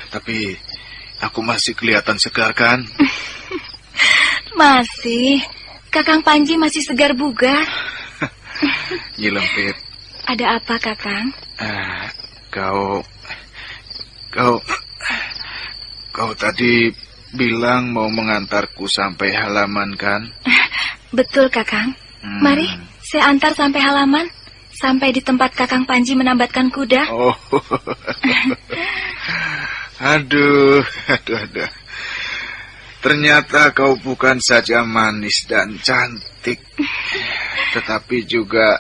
S3: Tapi aku masih kelihatan segar, kan?
S4: Masih. Kakang Panji masih segar bugar.
S3: Nyi Lempit.
S4: Ada apa, Kakang?
S3: Kau tadi bilang mau mengantarku sampai halaman kan?
S4: Betul, Kakang. Mari, saya antar sampai halaman. Sampai di tempat Kakang Panji menambatkan kuda.
S3: Oh. Aduh. Ternyata kau bukan saja manis dan cantik, tetapi juga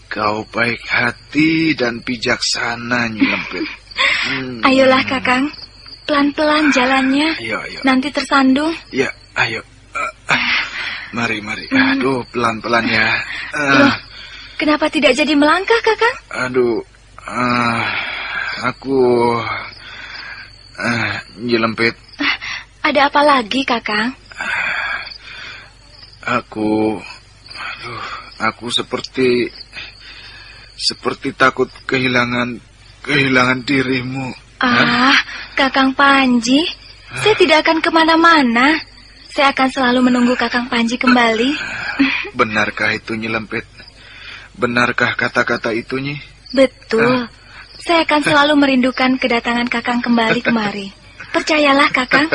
S3: kau baik hati dan bijaksana, Nyi Lempit.
S4: Ayolah, Kakang. Pelan-pelan jalannya.
S3: Ayo.
S4: Nanti tersandung.
S3: Ya, ayo. Mari. Aduh, pelan-pelan ya.
S4: Loh, kenapa tidak jadi melangkah, Kakang?
S3: Aduh, aku... Nyi Lempit.
S4: Ada apa lagi, Kakang?
S3: Aku seperti takut kehilangan dirimu.
S4: Kakang Panji, saya tidak akan kemana-mana. Saya akan selalu menunggu Kakang Panji kembali.
S3: Benarkah itu, Nyi Lempit? Benarkah kata-kata itu, Nyi?
S4: Betul. Saya akan selalu merindukan kedatangan Kakang kembali kemari. Percayalah, Kakang.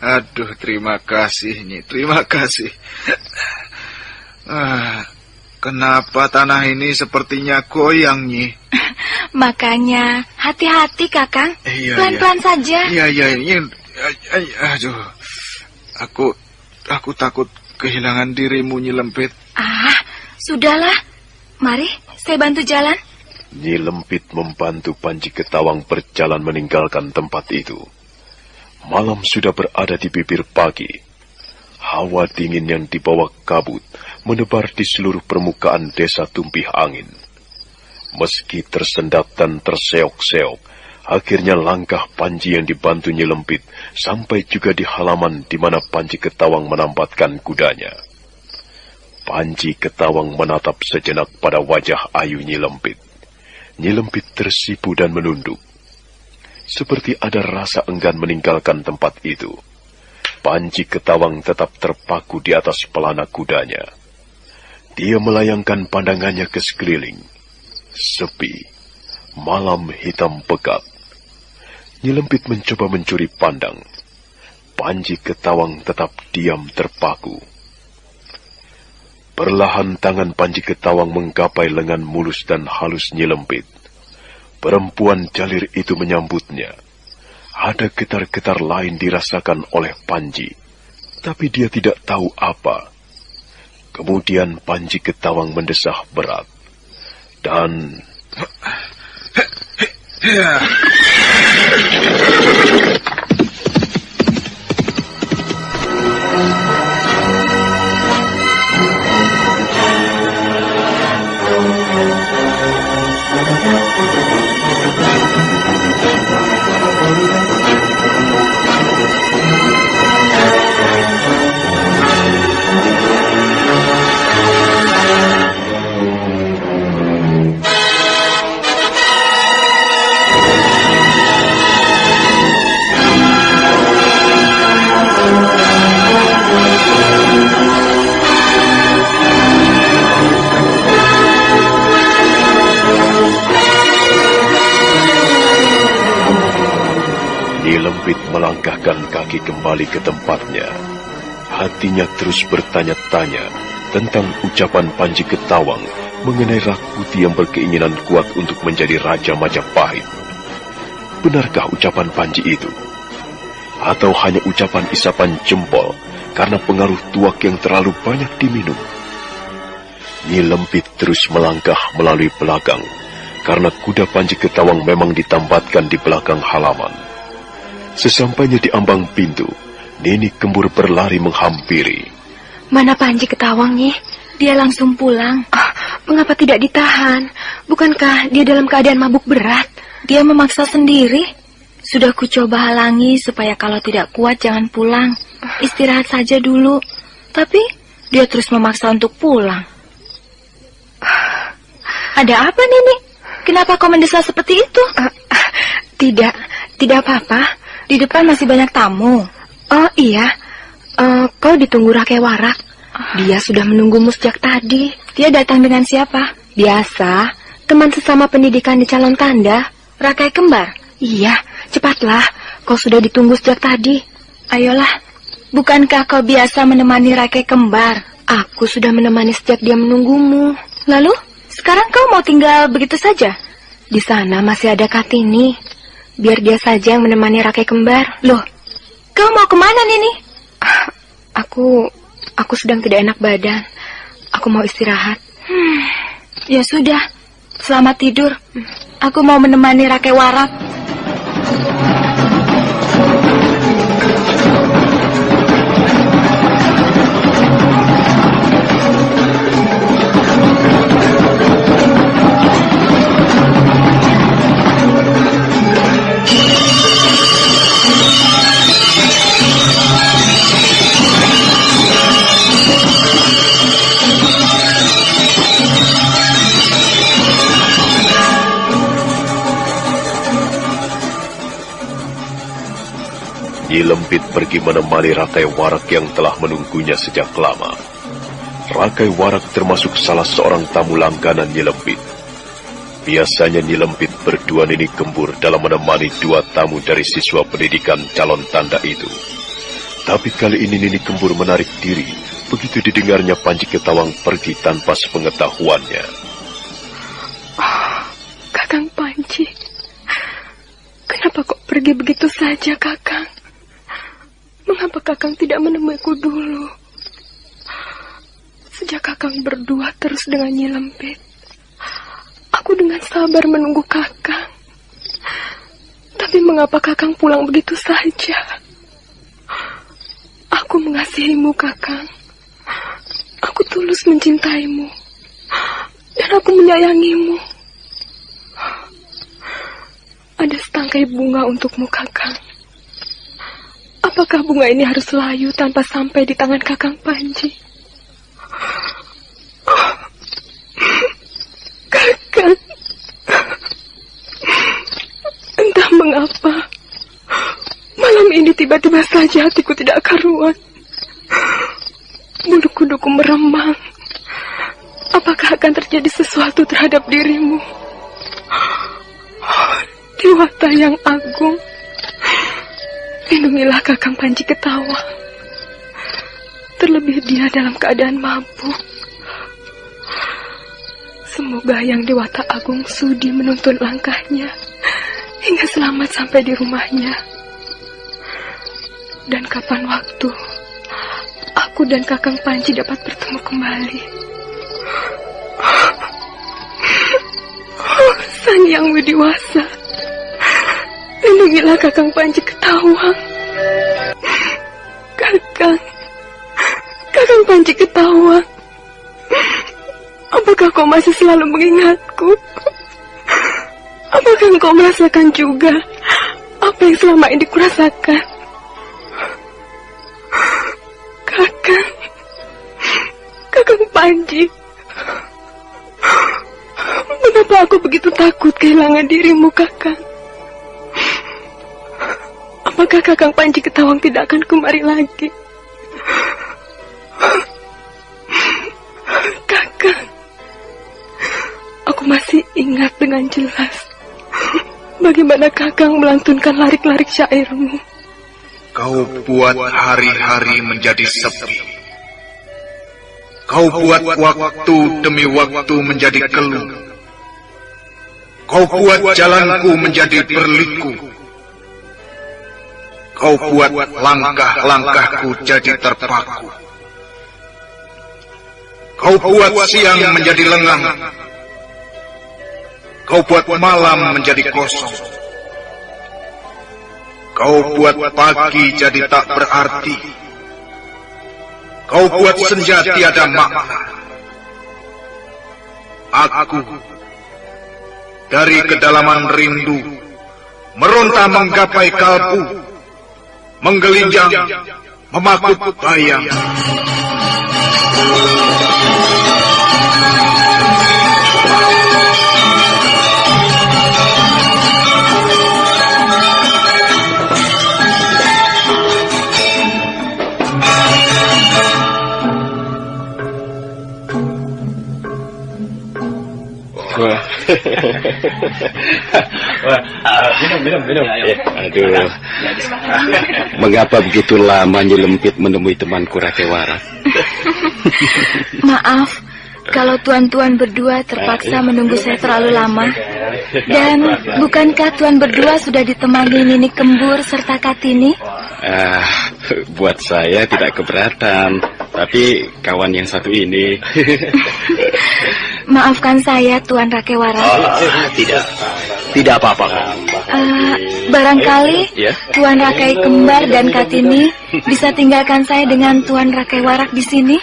S3: Aduh, terima kasih, Nyi. Terima kasih. Kenapa tanah ini sepertinya goyang, Nyi?
S4: Makanya, hati-hati, Kakang. Pelan-pelan saja.
S3: Iya. Aduh, aku takut kehilangan dirimu, Nyi Lempit.
S4: Sudahlah. Mari, saya bantu jalan.
S1: Nyi Lempit membantu Panji Ketawang berjalan meninggalkan tempat itu. Malam sudah berada di bibir pagi. Hawa dingin yang dibawa kabut menebar di seluruh permukaan desa Tumpih Angin. Meski tersendat dan terseok-seok, akhirnya langkah Panji yang dibantu Nyi Lempit sampai juga di halaman di mana Panji Ketawang menambatkan kudanya. Panji Ketawang menatap sejenak pada wajah ayu Nyi Lempit. Nyi Lempit tersipu dan menunduk. Seperti ada rasa enggan meninggalkan tempat itu. Panji Ketawang tetap terpaku di atas pelana kudanya. Dia melayangkan pandangannya ke sekeliling. Sepi, malam hitam pekat. Nyi Lempit mencoba mencuri pandang. Panji Ketawang tetap diam terpaku. Perlahan tangan Panji Ketawang menggapai lengan mulus dan halus Nyi Lempit. Perempuan jalir itu menyambutnya. Ada getar-getar lain dirasakan oleh Panji, tapi dia tidak tahu apa. Kemudian Panji Ketawang mendesah berat. Dan... melangkahkan kaki kembali ke tempatnya. Hatinya terus bertanya-tanya tentang ucapan Panji Ketawang mengenai Rakuti yang berkeinginan kuat untuk menjadi Raja Majapahit. Benarkah ucapan Panji itu? Atau hanya ucapan isapan jempol karena pengaruh tuak yang terlalu banyak diminum? Nyi Lempit terus melangkah melalui belakang karena kuda Panji Ketawang memang ditambatkan di belakang halaman. Sesampainya di ambang pintu, Nini Kembur berlari menghampiri.
S4: Mana Panji Ketawang, Nyi? Dia langsung pulang. Mengapa tidak ditahan? Bukankah dia dalam keadaan mabuk berat? Dia memaksa sendiri. Sudah kucoba halangi supaya kalau tidak kuat jangan pulang. Istirahat saja dulu. Tapi dia terus memaksa untuk pulang. Ada apa, Nini? Kenapa kau mendesah seperti itu? Tidak apa-apa. Di depan masih banyak tamu. Oh iya, kau ditunggu Rakai Warak. Dia sudah menunggumu sejak tadi. Dia datang dengan siapa? Biasa, teman sesama pendidikan di Calon Tanda. Rakai Kembar? Iya, Cepatlah, kau sudah ditunggu sejak tadi.
S8: Ayolah, bukankah kau biasa menemani Rakai kembar?
S4: Aku sudah menemani sejak dia menunggumu.
S8: Lalu, sekarang kau mau tinggal begitu saja?
S4: Di sana masih ada Kartini. Biar dia saja yang menemani Rakai kembar.
S8: Loh, kau mau kemana, Nini?
S4: Aku sedang tidak enak badan. Aku mau istirahat.
S8: Ya sudah, selamat tidur. Aku mau menemani Rakai Warak.
S1: Nyi Lempit pergi menemani Rakai Warak yang telah menunggunya sejak lama. Rakai Warak termasuk salah seorang tamu langganan Nyi Lempit. Biasanya Nyi Lempit berdua nini kembur dalam menemani dua tamu dari siswa pendidikan calon tanda itu. Tapi kali ini nini kembur menarik diri begitu didengarnya Panji Ketawang pergi tanpa sepengetahuannya.
S4: Kakang Panji, kenapa kok pergi begitu saja, Kakang? Mengapa Kakang tidak menemuiku dulu? Sejak Kakang berdua terus dengan Nyi Lempit, aku dengan sabar menunggu Kakang. Tapi mengapa Kakang pulang begitu saja? Aku mengasihimu, Kakang. Aku tulus mencintaimu. Dan aku menyayangimu. Ada setangkai bunga untukmu, Kakang. Apakah bunga ini harus layu tanpa sampai di tangan Kakang Panji? Kakang, entah mengapa malam ini tiba-tiba saja hatiku tidak karuan. Bulu kuduku meremang. Apakah akan terjadi sesuatu terhadap dirimu? Dewata yang agung, lindungilah Kakang Panji Ketawang. Terlebih dia dalam keadaan mabuk. Semoga yang Dewata Agung sudi menuntun langkahnya hingga selamat sampai di rumahnya. Dan kapan waktu aku dan Kakang Panji dapat bertemu kembali. Sang Yang Widiwasa, lindungilah Kakang Panji Ketawang. Kakang Panji Ketawang, apakah kau masih selalu mengingatku? Apakah kau merasakan juga apa yang selama ini kurasakan? Kakang Panji, mengapa aku begitu takut kehilangan dirimu, Kakang? Apakah Kakang Panji Ketawang tidak akan kemari lagi? Kakang, aku masih ingat dengan jelas bagaimana Kakang melantunkan larik-larik syairmu.
S3: Kau buat hari-hari menjadi sepi. Kau buat waktu demi waktu menjadi keluh. Kau buat jalanku menjadi berliku. Kau buat langkah-langkahku jadi terpaku. Kau buat siang menjadi lengang. Kau buat malam menjadi kosong. Kau buat pagi jadi tak berarti. Kau buat senja tiada makna. Aku dari kedalaman rindu meronta menggapai kalbu, menggelinjang, memakut bayang.
S6: Minum.
S5: Aduh. Mengapa begitu lama Nyi Lempit menemui temanku Rakewara?
S8: Maaf, kalau tuan-tuan berdua terpaksa menunggu saya terlalu lama. Dan bukankah tuan berdua sudah ditemani Nini Kembur serta Kartini?
S5: Buat saya tidak keberatan, tapi kawan yang satu ini.
S8: Maafkan saya, Tuan Rakewara.
S6: Tidak apa-apa.
S8: Barangkali Tuan Rakai Kembar dan Kartini bisa tinggalkan saya dengan Tuan Rakaiwarak di sini.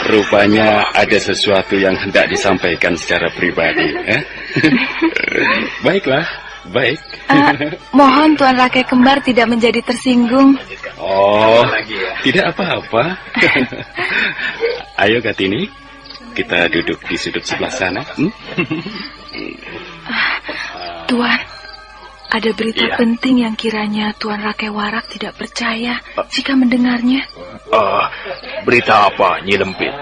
S5: Rupanya ada sesuatu yang hendak disampaikan secara pribadi. Baiklah, baik.
S8: Mohon Tuan Rakai Kembar tidak menjadi tersinggung.
S5: Oh, tidak apa-apa. Ayo Kartini, kita duduk di sudut sebelah sana.
S8: Tuan, ada berita penting yang kiranya Tuan Rakaiwarak tidak percaya jika mendengarnya.
S6: Berita apa, Nyi Lempit?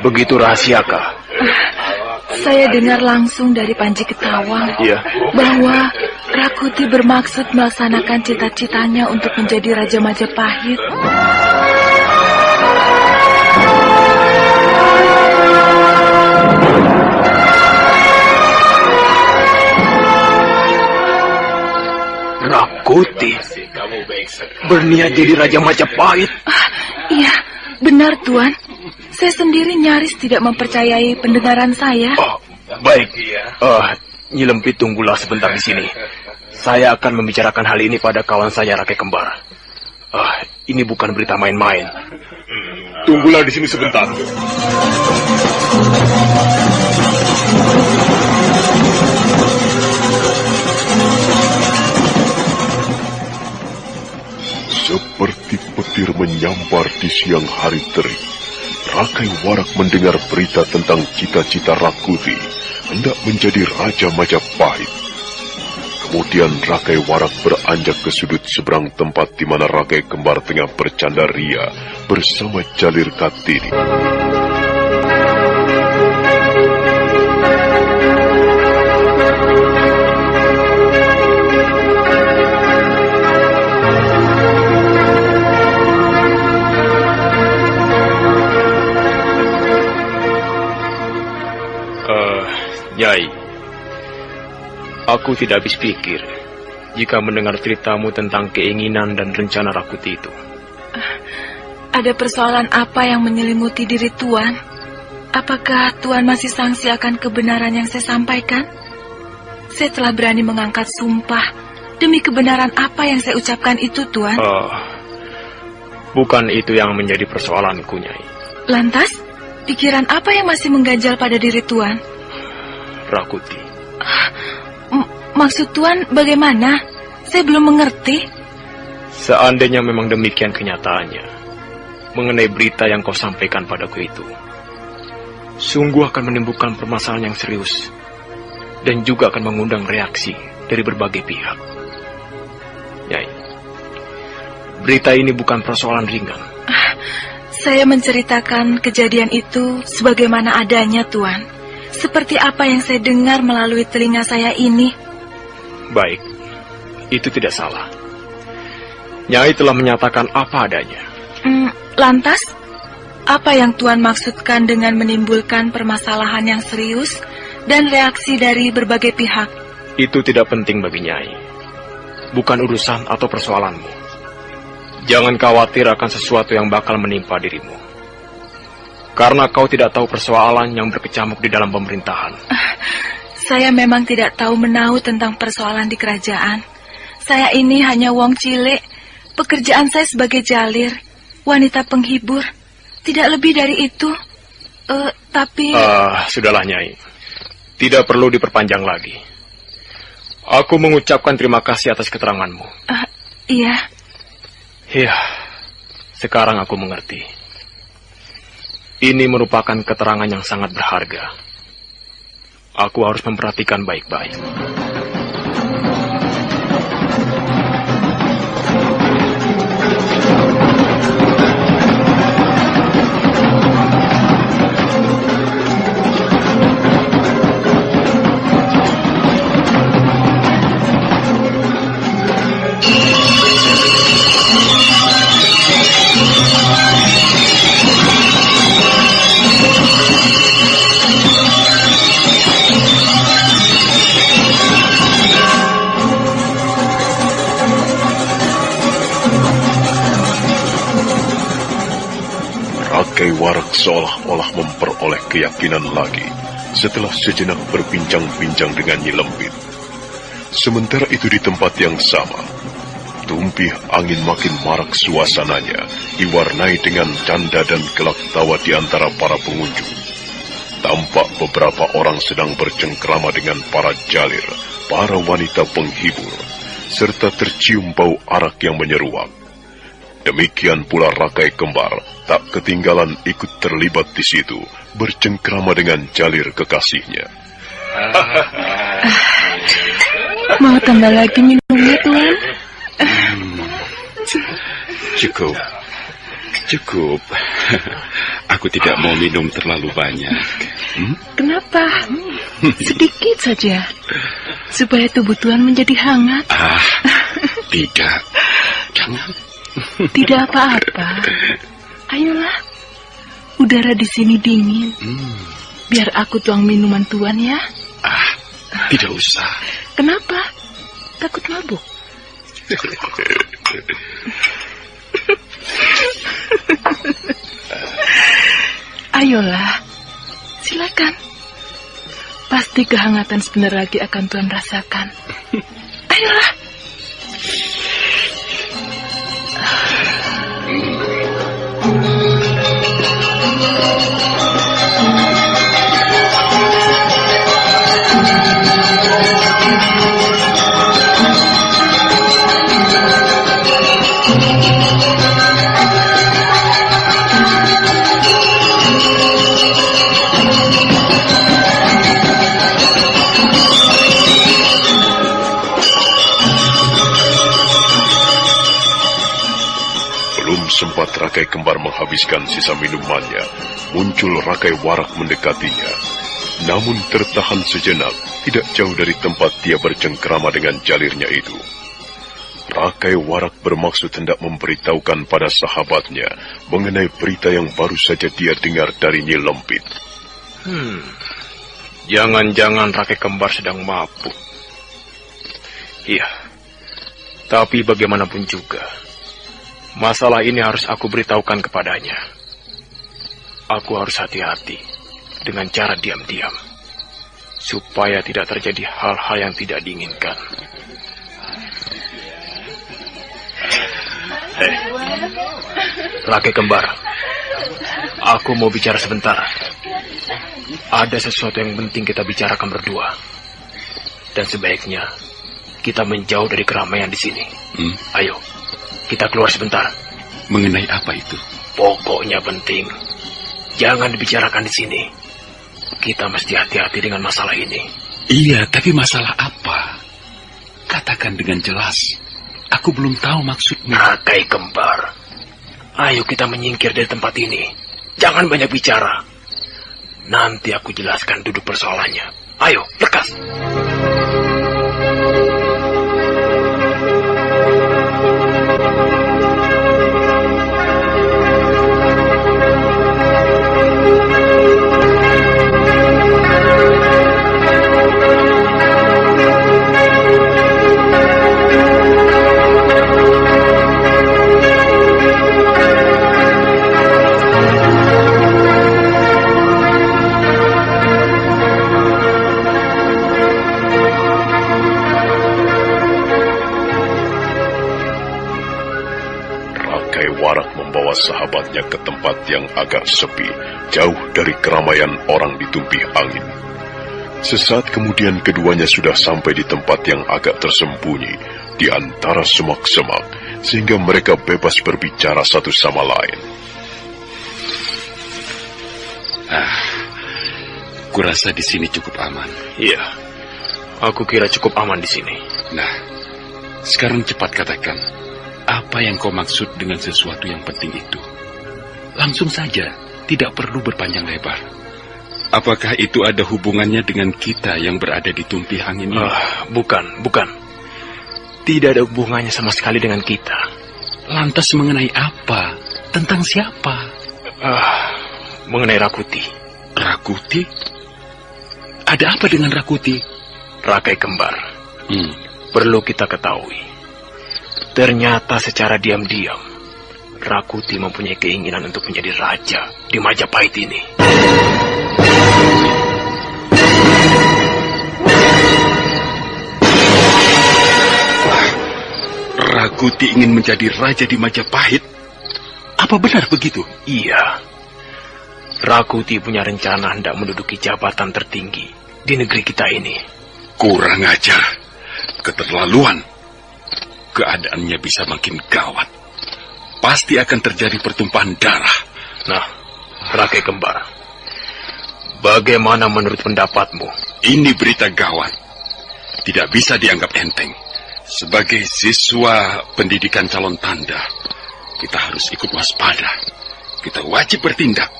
S6: Begitu rahasiakah?
S8: Saya dengar langsung dari Panji Ketawang bahwa Rakuti bermaksud melaksanakan cita-citanya untuk menjadi Raja Majapahit.
S6: Rakuti berniat jadi Raja Majapahit.
S8: Iya, benar Tuan. Saya sendiri nyaris tidak mempercayai pendengaran saya.
S6: Baik. Nyi Lempit tunggulah sebentar di sini. Saya akan membicarakan hal ini pada kawan saya Rakai Kembar. Ini bukan berita main-main. Tunggulah di sini sebentar.
S1: Seperti petir menyambar di siang hari terik, Rakaiwarak mendengar berita tentang cita-cita Rakuti hendak menjadi Raja Majapahit. Kemudian Rakaiwarak beranjak ke sudut seberang tempat di mana Rakai Kembar tengah bercanda ria bersama Jalir Kartini.
S6: Nyai, aku tidak habis pikir jika mendengar ceritamu tentang keinginan dan rencana Rakuti itu.
S8: Ada persoalan apa yang menyelimuti diri Tuan? Apakah Tuan masih sangsi akan kebenaran yang saya sampaikan? Saya telah berani mengangkat sumpah demi kebenaran apa yang saya ucapkan itu, Tuan.
S6: Bukan itu yang menjadi persoalanku, Nyai.
S8: Lantas, pikiran apa yang masih mengganjal pada diri Tuan?
S6: Rakuti.
S8: Maksud Tuan bagaimana? Saya belum mengerti.
S6: Seandainya memang demikian kenyataannya, mengenai berita yang kau sampaikan padaku itu, sungguh akan menimbulkan permasalahan yang serius, dan juga akan mengundang reaksi dari berbagai pihak. Nyai, berita ini bukan persoalan ringan.
S8: Saya menceritakan kejadian itu sebagaimana adanya, Tuan. Seperti apa yang saya dengar melalui telinga saya ini.
S6: Baik, itu tidak salah. Nyai telah menyatakan apa adanya.
S8: Lantas, apa yang Tuan maksudkan dengan menimbulkan permasalahan yang serius dan reaksi dari berbagai pihak?
S6: Itu tidak penting bagi Nyai. Bukan urusan atau persoalanmu. Jangan khawatir akan sesuatu yang bakal menimpa dirimu. Karena kau tidak tahu persoalan yang berkecamuk di dalam pemerintahan.
S8: Saya memang tidak tahu menahu tentang persoalan di kerajaan. Saya ini hanya wong cilik. Pekerjaan saya sebagai jalir, wanita penghibur. Tidak lebih dari itu. Tapi...
S6: Sudahlah, Nyai. Tidak perlu diperpanjang lagi. Aku mengucapkan terima kasih atas keteranganmu.
S8: Iya.
S6: Iya, sekarang aku mengerti. Ini merupakan keterangan yang sangat berharga. Aku harus memperhatikan baik-baik.
S1: Warak seolah-olah memperoleh keyakinan lagi setelah sejenak berbincang-bincang dengan Nyi Lempit. Sementara itu di tempat yang sama, tumpih angin makin marak suasananya, diwarnai dengan canda dan gelak tawa di antara para pengunjung. Tampak beberapa orang sedang bercengkrama dengan para jalir, para wanita penghibur, serta tercium bau arak yang menyeruak. Demikian pula Rakai Kembar tak ketinggalan ikut terlibat di situ, bercengkrama dengan jalir kekasihnya.
S8: Mau tambah lagi minumnya, Tuan?
S5: Cukup. Aku tidak mau minum terlalu banyak.
S8: Kenapa? Sedikit saja, supaya tubuh Tuan menjadi hangat.
S5: Tidak. Jangan.
S8: Tidak apa-apa. Ayolah, udara di sini dingin. Biar aku tuang minuman Tuan ya.
S5: Tidak usah.
S8: Kenapa? Takut mabuk? Ayolah, silakan. Pasti kehangatan sebentar lagi akan Tuan rasakan. Ayolah.
S1: Sempat Rakai Kembar menghabiskan sisa minumannya, muncul Rakai Warak mendekatinya. Namun tertahan sejenak, tidak jauh dari tempat dia bercengkrama dengan jalirnya itu. Rakai Warak bermaksud hendak memberitahukan pada sahabatnya mengenai berita yang baru saja dia dengar dari Nyi Lempit.
S6: Jangan-jangan Rakai Kembar sedang mabuk. Iya, tapi bagaimanapun juga, masalah ini harus aku beritahukan kepadanya. Aku harus hati-hati dengan cara diam-diam, supaya tidak terjadi hal-hal yang tidak diinginkan. Rakai Kembar, aku mau bicara sebentar. Ada sesuatu yang penting kita bicarakan berdua. Dan sebaiknya kita menjauh dari keramaian di sini. Ayo, kita keluar sebentar.
S5: Mengenai apa itu?
S6: Pokoknya penting. Jangan dibicarakan di sini. Kita mesti hati-hati dengan masalah ini.
S5: Iya, tapi masalah apa? Katakan dengan jelas. Aku belum tahu maksudmu.
S6: Rakai Kembar, ayo kita menyingkir dari tempat ini. Jangan banyak bicara. Nanti aku jelaskan duduk persoalannya. Ayo, lekas.
S1: Sahabatnya ke tempat yang agak sepi, jauh dari keramaian orang di tumpih angin. Sesaat kemudian keduanya sudah sampai di tempat yang agak tersembunyi di antara semak-semak, sehingga mereka bebas berbicara satu sama lain.
S5: Kurasa di sini cukup aman.
S6: Iya, aku kira cukup aman di sini.
S5: Nah, sekarang cepat katakan. Apa yang kau maksud dengan sesuatu yang penting itu? Langsung saja, tidak perlu berpanjang lebar. Apakah itu ada hubungannya dengan kita yang berada di tumpih angin ini?
S6: Bukan. Tidak ada hubungannya sama sekali dengan kita.
S5: Lantas mengenai apa? Tentang siapa?
S6: Mengenai Rakuti.
S5: Rakuti? Ada apa dengan Rakuti?
S6: Rakai Kembar. Perlu kita ketahui. Ternyata secara diam-diam, Rakuti mempunyai keinginan untuk menjadi raja di Majapahit ini.
S5: Rakuti ingin menjadi raja di Majapahit? Apa benar begitu?
S6: Iya. Rakuti punya rencana hendak menduduki jabatan tertinggi di negeri kita ini.
S5: Kurang ajar. Keterlaluan. Keadaannya bisa makin gawat. Pasti akan terjadi pertumpahan darah.
S6: Nah, Rakai Kembar, bagaimana menurut pendapatmu?
S5: Ini berita gawat. Tidak bisa dianggap enteng. Sebagai siswa pendidikan calon tanda, kita harus ikut waspada. Kita wajib bertindak.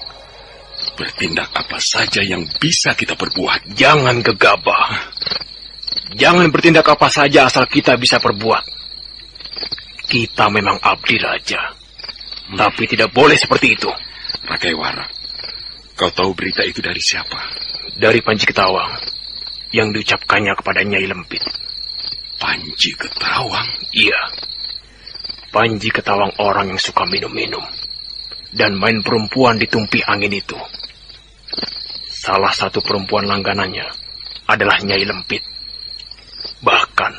S5: Bertindak apa saja yang bisa kita perbuat.
S6: Jangan gegabah. Jangan bertindak apa saja asal kita bisa perbuat. Kita memang abdi raja. Tapi tidak boleh seperti itu.
S5: Rakai Warak, kau tahu berita itu dari siapa?
S6: Dari Panji Ketawang yang diucapkannya kepada Nyai Lempit.
S5: Panji Ketawang?
S6: Iya. Panji Ketawang orang yang suka minum-minum dan main perempuan di tumpi angin itu. Salah satu perempuan langganannya adalah Nyai Lempit. Bahkan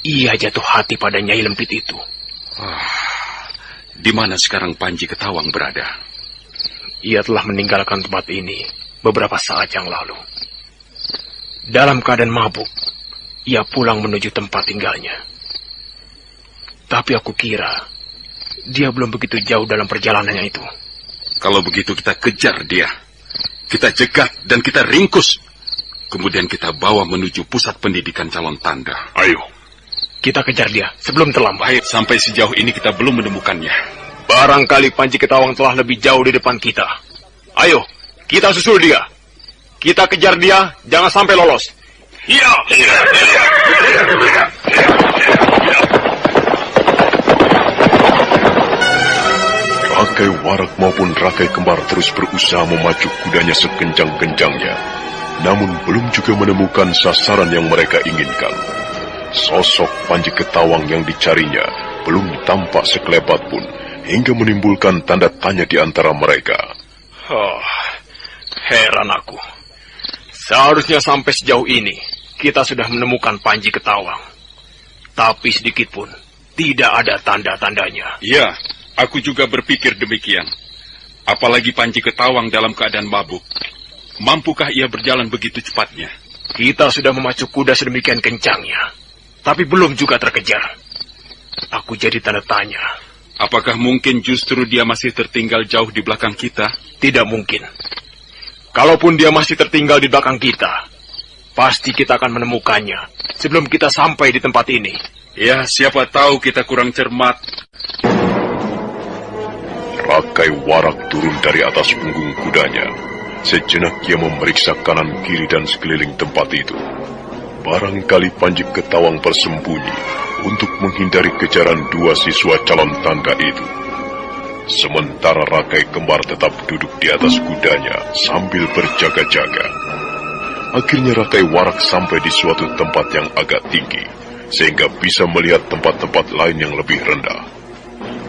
S6: ia jatuh hati pada Nyai Lempit itu.
S5: Di mana sekarang Panji Ketawang berada?
S6: Ia telah meninggalkan tempat ini beberapa saat yang lalu. Dalam keadaan mabuk, ia pulang menuju tempat tinggalnya. Tapi aku kira dia belum begitu jauh dalam perjalanannya itu.
S5: Kalau begitu kita kejar dia. Kita jegat dan kita ringkus. Kemudian kita bawa menuju pusat pendidikan calon tanda.
S6: Ayo, kita kejar dia sebelum terlambat.
S5: Sampai sejauh ini kita belum menemukannya.
S6: Barangkali Panji Ketawang telah lebih jauh di depan kita. Ayo, kita susul dia. Kita kejar dia, jangan sampai lolos.
S5: Iya.
S1: Rakai Warak maupun Rakai Kembar terus berusaha memacu kudanya sekencang-kencangnya. Namun belum juga menemukan sasaran yang mereka inginkan. Sosok Panji Ketawang yang dicarinya belum tampak sekelebat pun, hingga menimbulkan tanda tanya di antara mereka.
S6: Heran aku. Seharusnya sampai sejauh ini kita sudah menemukan Panji Ketawang. Tapi sedikit pun tidak ada tanda-tandanya.
S5: Iya, aku juga berpikir demikian. Apalagi Panji Ketawang dalam keadaan mabuk. Mampukah ia berjalan begitu cepatnya?
S6: Kita sudah memacu kuda sedemikian kencangnya, tapi belum juga terkejar. Aku jadi tanda tanya.
S5: Apakah mungkin justru dia masih tertinggal jauh di belakang kita?
S6: Tidak mungkin. Kalaupun dia masih tertinggal di belakang kita, pasti kita akan menemukannya sebelum kita sampai di tempat ini.
S5: Ya, siapa tahu kita kurang cermat.
S1: Rakai Warak turun dari atas punggung kudanya. Sejenak ia memeriksa kanan kiri dan sekeliling tempat itu. Barangkali Panji Ketawang bersembunyi untuk menghindari kejaran dua siswa calon tanda itu. Sementara Rakai Kembar tetap duduk di atas kudanya sambil berjaga-jaga. Akhirnya Rakai Warak sampai di suatu tempat yang agak tinggi, sehingga bisa melihat tempat-tempat lain yang lebih rendah.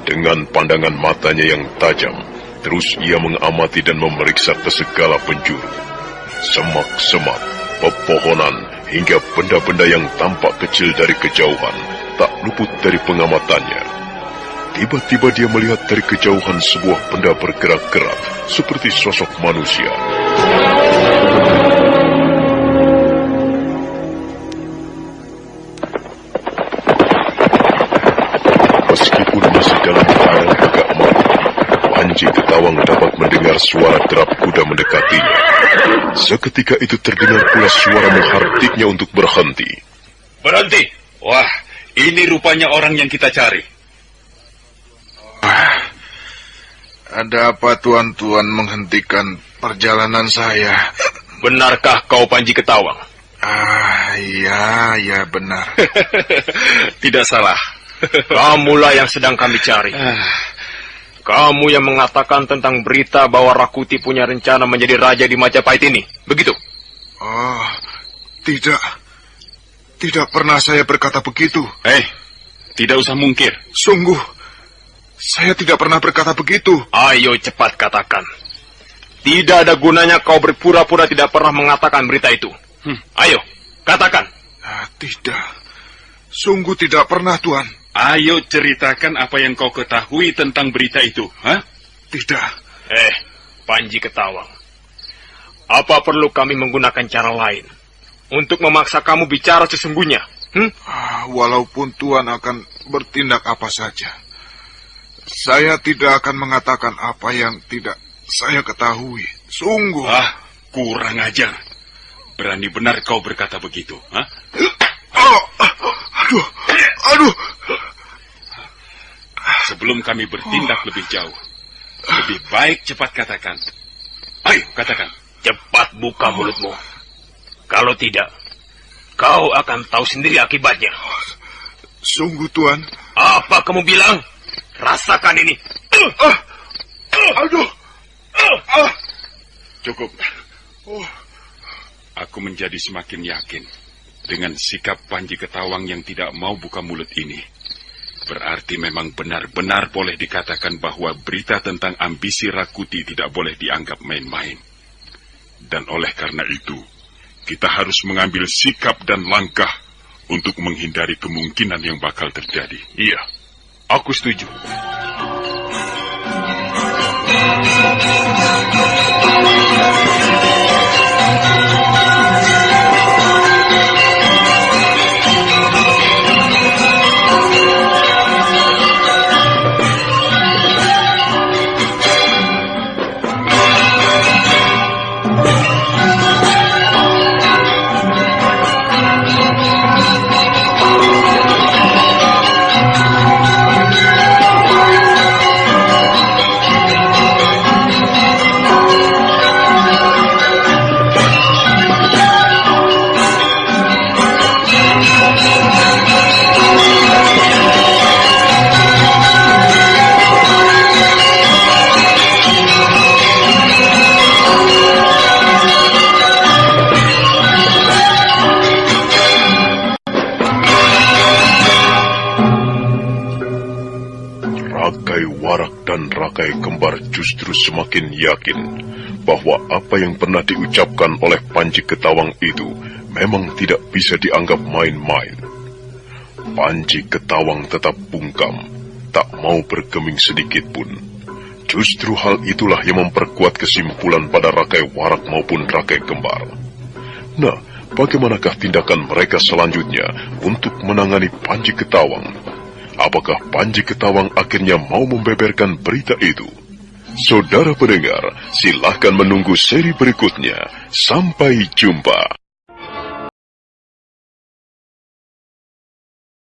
S1: Dengan pandangan matanya yang tajam, terus ia mengamati dan memeriksa ke segala penjuru. Semak-semak, pepohonan, hingga benda-benda yang tampak kecil dari kejauhan tak luput dari pengamatannya. Tiba-tiba dia melihat dari kejauhan sebuah benda bergerak-gerak seperti sosok manusia. Meskipun masih dalam keadaan agak malam, Panji Ketawang dapat mendengar suara derap kuda mendekatinya. Seketika itu terdengar pula suara menghartiknya untuk berhenti.
S5: Berhenti! Wah, ini rupanya orang yang kita cari.
S3: Ada apa tuan-tuan menghentikan perjalanan saya?
S6: Benarkah kau Panji Ketawang?
S3: Iya benar.
S5: Tidak salah.
S6: Kamulah yang sedang kami cari. Kamu yang mengatakan tentang berita bahwa Rakuti punya rencana menjadi raja di Majapahit ini, begitu?
S3: Oh, tidak. Tidak pernah saya berkata begitu.
S5: Tidak usah mungkir.
S3: Saya tidak pernah berkata begitu.
S6: Ayo cepat katakan. Tidak ada gunanya kau berpura-pura tidak pernah mengatakan berita itu. Ayo, katakan.
S3: Tidak. Sungguh tidak pernah, Tuan.
S5: Ayo ceritakan apa yang kau ketahui tentang berita itu.
S3: Tidak.
S6: Panji Ketawang. Apa perlu kami menggunakan cara lain untuk memaksa kamu bicara sesungguhnya?
S3: Walaupun Tuan akan bertindak apa saja, saya tidak akan mengatakan apa yang tidak saya ketahui. Sungguh.
S5: Kurang ajar. Berani benar kau berkata begitu.
S3: Aduh.
S5: Sebelum kami bertindak lebih jauh, lebih baik cepat katakan. Ayo, katakan.
S6: Cepat buka mulutmu. Kalau tidak, kau akan tahu sendiri akibatnya.
S3: Sungguh, Tuan.
S6: Apa kamu bilang? Rasakan ini.
S3: Aduh.
S5: Cukup. Aku menjadi semakin yakin dengan sikap Panji Ketawang yang tidak mau buka mulut ini. Berarti memang benar-benar boleh dikatakan bahwa berita tentang ambisi Rakuti tidak boleh dianggap main-main. Dan oleh karena itu, kita harus mengambil sikap dan langkah untuk menghindari kemungkinan yang bakal terjadi.
S6: Iya, aku setuju.
S1: Rakai Kembar justru semakin yakin bahwa apa yang pernah diucapkan oleh Panji Ketawang itu memang tidak bisa dianggap main-main. Panji Ketawang tetap bungkam, tak mau bergeming sedikit pun. Justru hal itulah yang memperkuat kesimpulan pada Rakai Warak maupun Rakai Kembar. Nah, bagaimanakah tindakan mereka selanjutnya untuk menangani Panji Ketawang? Apakah Panji Ketawang akhirnya mau membeberkan berita itu? Saudara pendengar, silahkan menunggu seri berikutnya. Sampai jumpa.